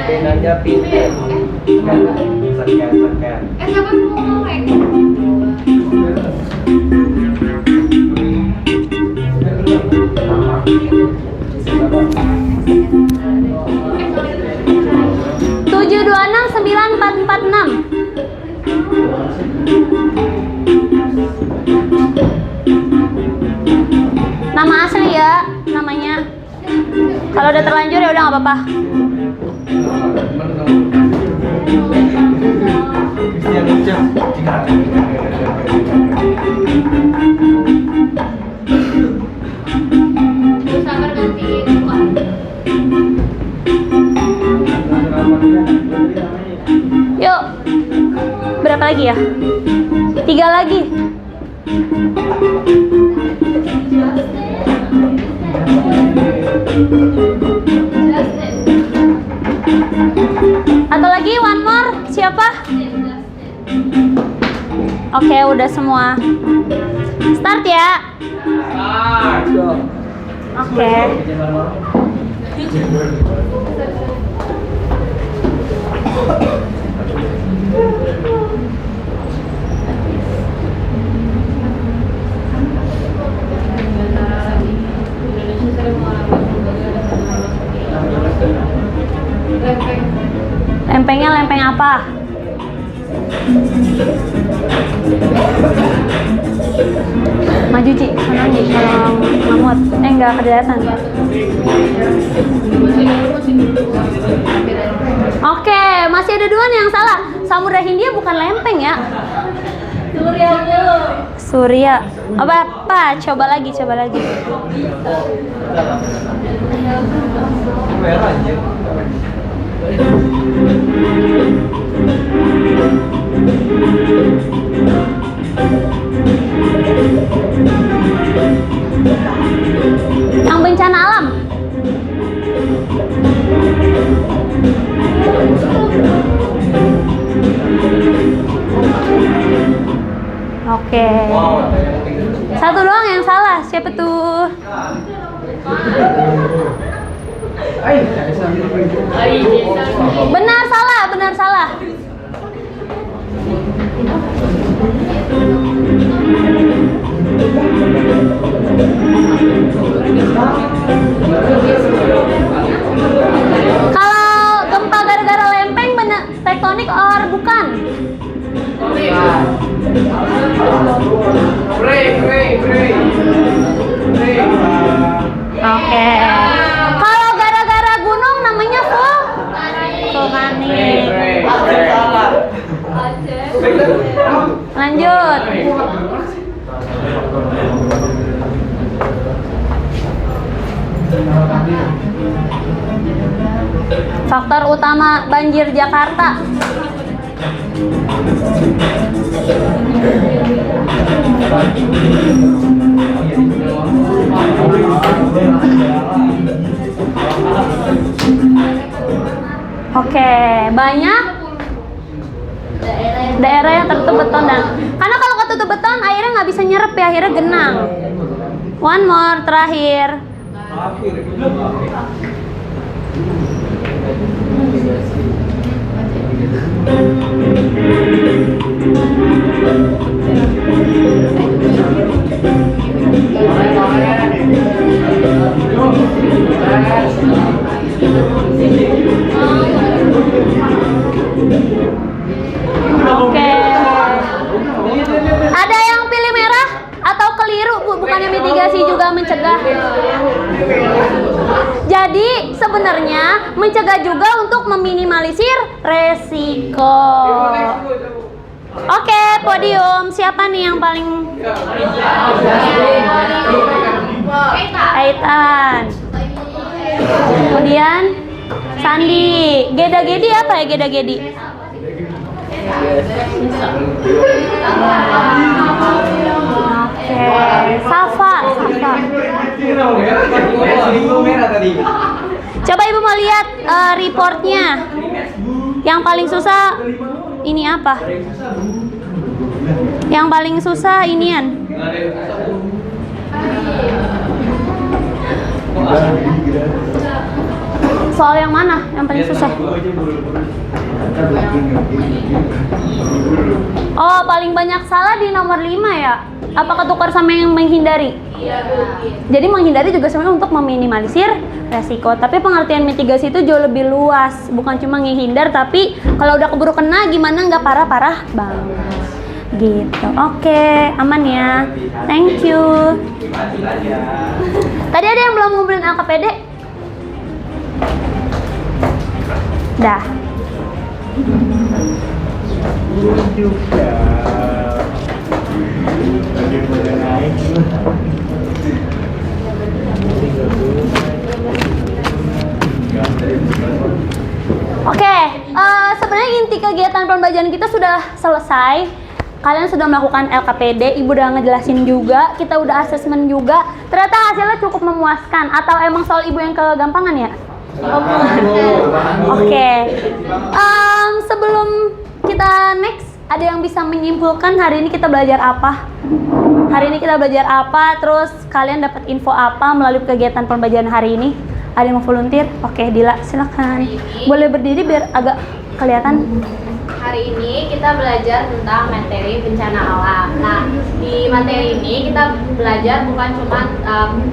Pin aja, pin. Scan. Siapa mau ngomong? 7269446. Nama asli ya, namanya. Kalau udah terlanjur ya udah nggak apa-apa. Sabar ganti buka. Yuk, berapa lagi ya? 3 lagi. Atau lagi one more, siapa? Oke, udah semua. Start ya. Oke. Lempengnya lempeng apa? Maju Ci, sana Ci, kalau ngamut. Enggak kelihatan. Oke, masih ada 2 nih yang salah. Samudra Hindia bukan lempeng ya. Surya. Apa? Coba lagi. Yang bencana alam. Oke. Satu doang yang salah. Siapa tuh? Benar salah, benar salah. Kalau gempa gara-gara lempeng benar tektonik or bukan? Oke. Kalau gara-gara gunung namanya vulkanik. Lanjut. Faktor utama banjir Jakarta. Oke, banyak daerah yang tertutup beton dan karena kalau ketutup beton airnya nggak bisa nyerap ya, akhirnya genang. One more, terakhir. Oke. Ada yang pilih merah atau keliru, Bu? Bukannya mitigasi juga mencegah? Jadi sebenarnya mencegah juga untuk meminimalisir resiko. Oke, podium. Siapa nih yang paling? Aitan. Kemudian Sandi. Geda-gedi apa ya geda-gedi? Oke, Safa. Coba Ibu mau lihat reportnya. Yang paling susah ini apa? Yang paling susah inian. Soal yang mana yang paling susah? Oh, paling banyak salah di nomor 5 ya? Apa ketukar sama yang menghindari? Jadi menghindari juga sebenarnya untuk meminimalisir resiko. Tapi pengertian mitigasi itu jauh lebih luas. Bukan cuma menghindar, tapi kalau udah keburu kena gimana nggak parah-parah banget. Gitu. Oke, aman ya. Thank you. Tadi ada yang belum ngumpulin LKPD? Dah. Oke, sebenarnya inti kegiatan pembelajaran kita sudah selesai. Kalian sudah melakukan LKPD, Ibu udah ngejelasin juga, kita udah asesmen juga. Ternyata hasilnya cukup memuaskan. Atau emang soal Ibu yang kegampangan ya? Oke. Sebelum kita next, ada yang bisa menyimpulkan hari ini kita belajar apa? Hari ini kita belajar apa? Terus kalian dapat info apa melalui kegiatan pembelajaran hari ini? Ada yang mau volunteer? Oke, Dila, silakan. Boleh berdiri biar agak kelihatan. Hari ini kita belajar tentang materi bencana alam. Nah, di materi ini kita belajar bukan cuma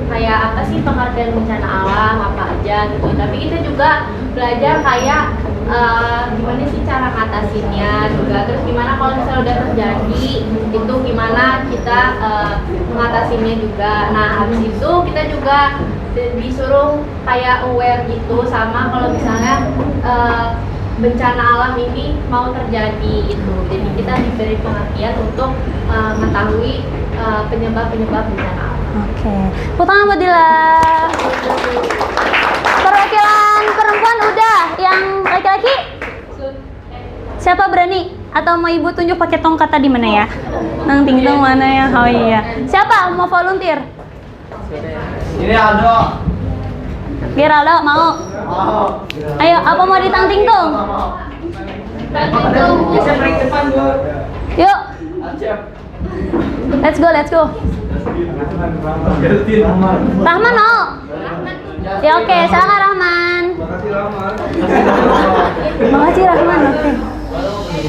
kayak apa sih pengertian bencana alam, apa aja gitu. Tapi kita juga belajar kayak gimana sih cara ngatasinnya juga. Terus gimana kalau misalnya udah terjadi, itu gimana kita mengatasinya juga. Nah, habis itu kita juga disuruh kayak aware gitu sama kalau misalnya bencana alam ini mau terjadi itu. Jadi kita diberi pengertian untuk mengetahui penyebab-penyebab bencana alam. Oke. Tepuk tangan buat Dila. Perwakilan perempuan udah, yang laki-laki? Siapa berani? Atau mau ibu tunjuk pakai tongkat tadi mana ya? Nang tingtung mana ya? Oh iya. Siapa mau volunteer? Ini Aldo. Geraldo mau? Ayo, apa mau ditang-tingtung? Bisa break depan, Bu. Yuk. Let's go. Rahman mau? Ya oke, silakan Rahman. Makasih Rahman. Oke.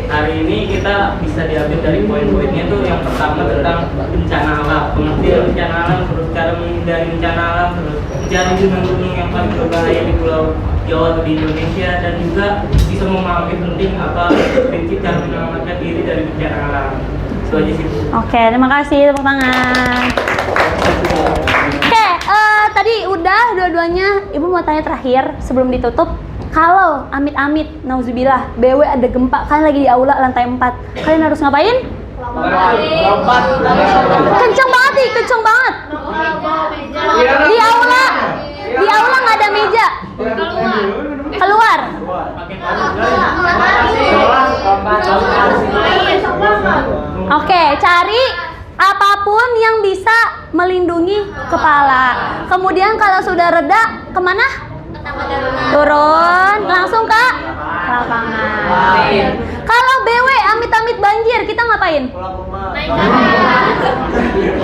Hari ini kita bisa diambil dari poin-poinnya tuh yang pertama tentang bencana alam, pengertian bencana alam, terus cara menghindari bencana alam, terus mencari gunung-gunung yang paling berbahaya di Pulau Jawa atau di Indonesia, dan juga bisa memahami penting apa prinsip cara menyelamatkan diri dari bencana alam. Itu aja sih. Oke, terima kasih, tepuk tangan. Oke, tadi udah dua-duanya. Ibu mau tanya terakhir sebelum ditutup. Kalau amit-amit, nauzubillah, BW ada gempa, kalian lagi di aula lantai 4, kalian harus ngapain? Kenceng banget nih, kenceng banget. Di aula nggak ada meja. Keluar. Oke, cari apapun yang bisa melindungi kepala. Kemudian kalau sudah reda, kemana? Turun, langsung ke lapangan. Kalau BW amit-amit banjir, kita ngapain?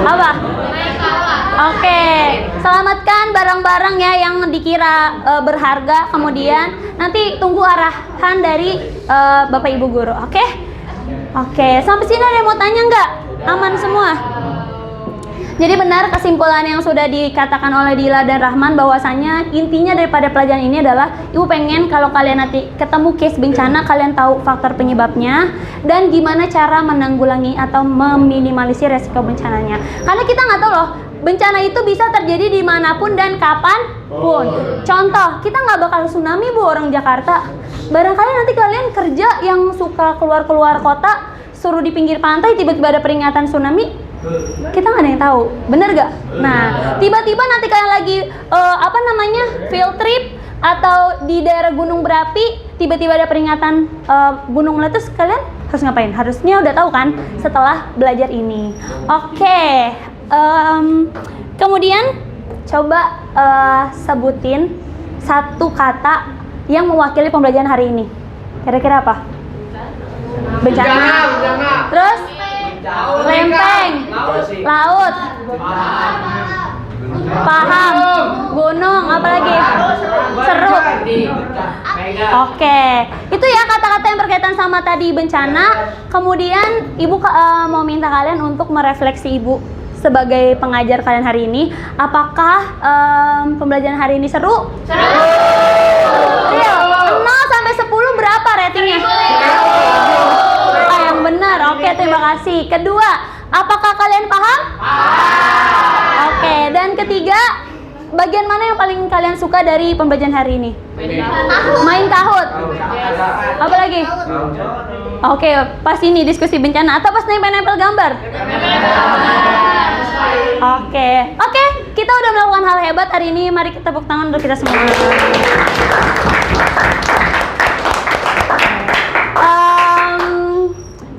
Apa? Oke, selamatkan barang-barang ya yang dikira berharga. Kemudian nanti tunggu arahan dari Bapak Ibu Guru. Oke? Oke, sampai sini ada yang mau tanya nggak? Aman semua? Jadi benar kesimpulan yang sudah dikatakan oleh Dila dan Rahman, bahwasannya intinya daripada pelajaran ini adalah ibu pengen kalau kalian nanti ketemu case bencana, kalian tahu faktor penyebabnya dan gimana cara menanggulangi atau meminimalisir resiko bencananya. Karena kita nggak tahu loh, bencana itu bisa terjadi dimanapun dan kapanpun. Contoh, kita nggak bakal tsunami bu, orang Jakarta. Barangkali nanti kalian kerja yang suka keluar kota, suruh di pinggir pantai, tiba-tiba ada peringatan tsunami, kita nggak ada yang tahu, bener gak? Nah, tiba-tiba nanti kalian lagi field trip atau di daerah gunung berapi, tiba-tiba ada peringatan gunung meletus, kalian harus ngapain? Harusnya udah tahu kan setelah belajar ini. Oke, kemudian coba sebutin satu kata yang mewakili pembelajaran hari ini. Kira-kira apa? Bencana. Terus? Lempeng, laut, paham, gunung, apalagi seru. Oke, itu ya kata-kata yang berkaitan sama tadi bencana. Kemudian ibu mau minta kalian untuk merefleksi ibu sebagai pengajar kalian hari ini. Apakah pembelajaran hari ini seru? Seru. Real, 0 sampai 10 berapa ratingnya? Yang benar. Oke, terima kasih. Kedua, apakah kalian paham? Oke, dan ketiga, bagian mana yang paling kalian suka dari pembelajaran hari ini? Main kahut. Apa lagi? Oke, pas ini diskusi bencana atau pas nempel-nempel gambar? Oke, kita udah melakukan hal hebat hari ini. Mari kita tepuk tangan untuk kita semua.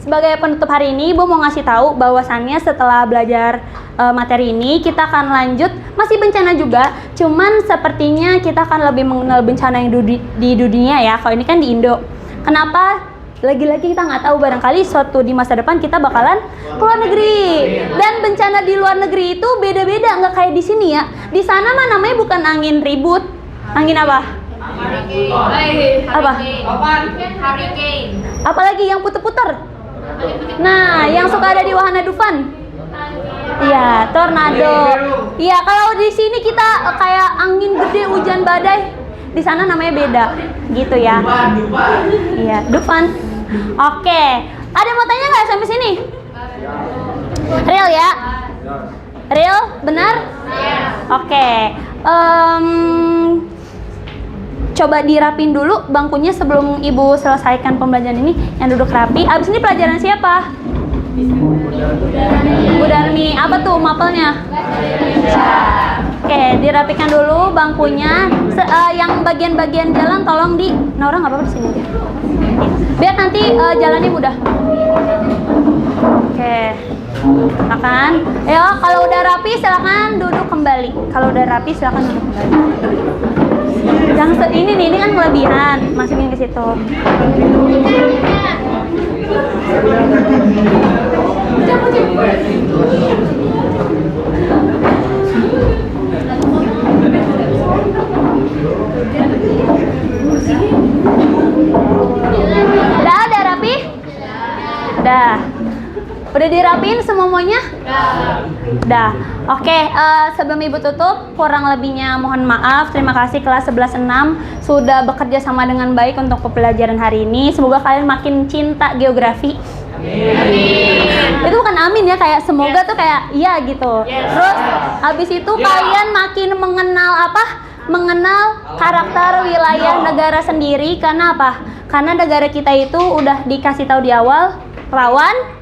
Sebagai penutup hari ini, Ibu mau ngasih tahu bahwasannya setelah belajar materi ini, kita akan lanjut, masih bencana juga, cuman sepertinya kita akan lebih mengenal bencana yang di dunia ya. Kalau ini kan di Indo. Kenapa? Lagi-lagi kita nggak tahu, barangkali suatu di masa depan kita bakalan ke luar negeri. Dan bencana di luar negeri itu beda-beda, nggak kayak di sini ya. Di sana mah namanya bukan angin ribut, angin apa? Apa? Hurricane. Apalagi yang puter-puter? Nah, yang suka ada di Wahana Dufan. Iya, tornado. Iya, kalau di sini kita kayak angin gede, hujan badai. Di sana namanya beda, gitu ya. Iya, Dufan. Oke, ada yang mau tanya nggak sampai sini? Real ya? Real, benar? Oke. Coba dirapin dulu bangkunya sebelum ibu selesaikan pembelajaran ini. Yang duduk rapi. Abis ini pelajaran siapa? Bu Darmi. Apa tuh mapelnya? Oke, dirapikan dulu bangkunya. Yang bagian-bagian jalan tolong di Naura nggak apa-apa di sini aja. biar nanti jalannya mudah. Oke, silakan. Ayo, kalau udah rapi silakan duduk kembali. Kalau udah rapi silakan duduk kembali. Yang ini kan kelebihan, masukin ke situ. Udah rapi? Udah. Udah dirapiin semuanya? Udah. Oke, sebelum Ibu tutup, kurang lebihnya mohon maaf. Terima kasih kelas 11-6 sudah bekerja sama dengan baik untuk pembelajaran hari ini. Semoga kalian makin cinta geografi. Amin. Itu bukan amin ya, kayak semoga tuh kayak iya gitu. Terus habis itu kalian makin mengenal mengenal karakter wilayah negara sendiri. Karena apa? Karena negara kita itu udah dikasih tahu di awal rawan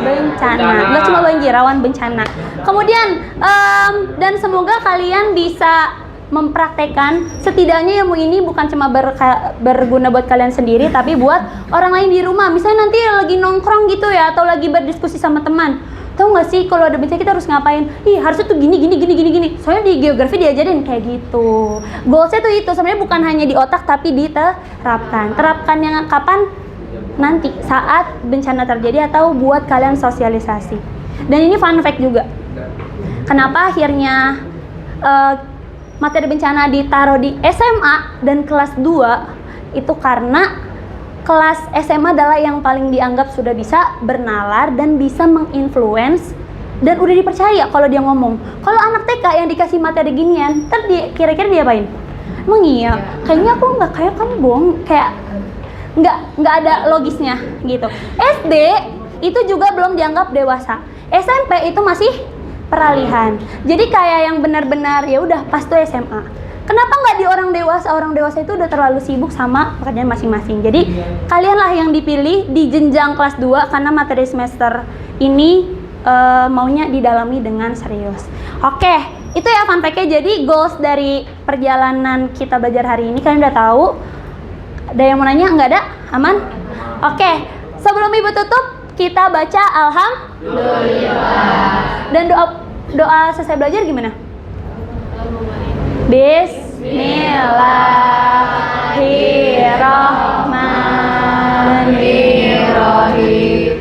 bencana, nggak cuma banjir, rawan bencana. Kemudian dan semoga kalian bisa mempraktekkan setidaknya ilmu ini bukan cuma berguna buat kalian sendiri, tapi buat orang lain di rumah. Misalnya nanti lagi nongkrong gitu ya, atau lagi berdiskusi sama teman. Tahu nggak sih kalau ada bencana kita harus ngapain? Ih, harusnya tuh gini. Soalnya di geografi diajarin kayak gitu. Goalsnya tuh itu sebenarnya bukan hanya di otak tapi diterapkan. Terapkan yang kapan? Nanti saat bencana terjadi atau buat kalian sosialisasi. Dan ini fun fact juga. Kenapa akhirnya materi bencana ditaruh di SMA dan kelas 2? Itu karena kelas SMA adalah yang paling dianggap sudah bisa bernalar dan bisa menginfluence dan udah dipercaya kalau dia ngomong. Kalau anak TK yang dikasih materi ginian, kira-kira dia apain? Emang iya? Kayaknya aku nggak kayak kamu, bohong. Kayak nggak ada logisnya gitu. SD itu juga belum dianggap dewasa. SMP itu masih peralihan. Jadi kayak yang benar-benar ya udah pas tuh SMA. Kenapa nggak di orang dewasa? Orang dewasa itu udah terlalu sibuk sama pekerjaan masing-masing. Jadi kalianlah yang dipilih di jenjang kelas 2 karena materi semester ini maunya didalami dengan serius. Oke, itu ya fun fact-nya. Jadi goals dari perjalanan kita belajar hari ini kalian udah tahu. Ada yang mau nanya? Nggak ada? Aman? Oke, sebelum Ibu tutup, kita baca Alhamdulillah. Dan doa selesai belajar gimana? Bismillahirrahmanirrahim.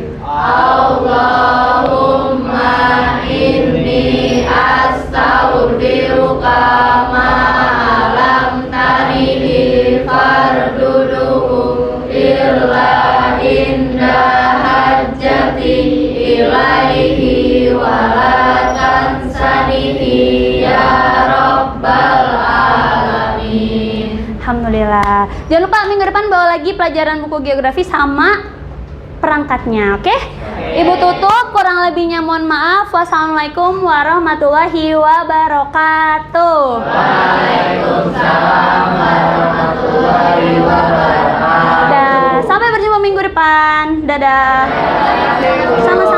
Allahumma inni astaghfiruka ma lam tarihil farduduhum illa inda hajjati ilaihi wa la tansanihi ya rabbal alamin. Alhamdulillah. Jangan lupa minggu depan bawa lagi pelajaran buku geografi sama perangkatnya, oke? Ibu tutup, kurang lebihnya mohon maaf. Wassalamualaikum warahmatullahi wabarakatuh. Waalaikumsalam warahmatullahi wabarakatuh. Sampai berjumpa minggu depan. Dadah. Sama-sama.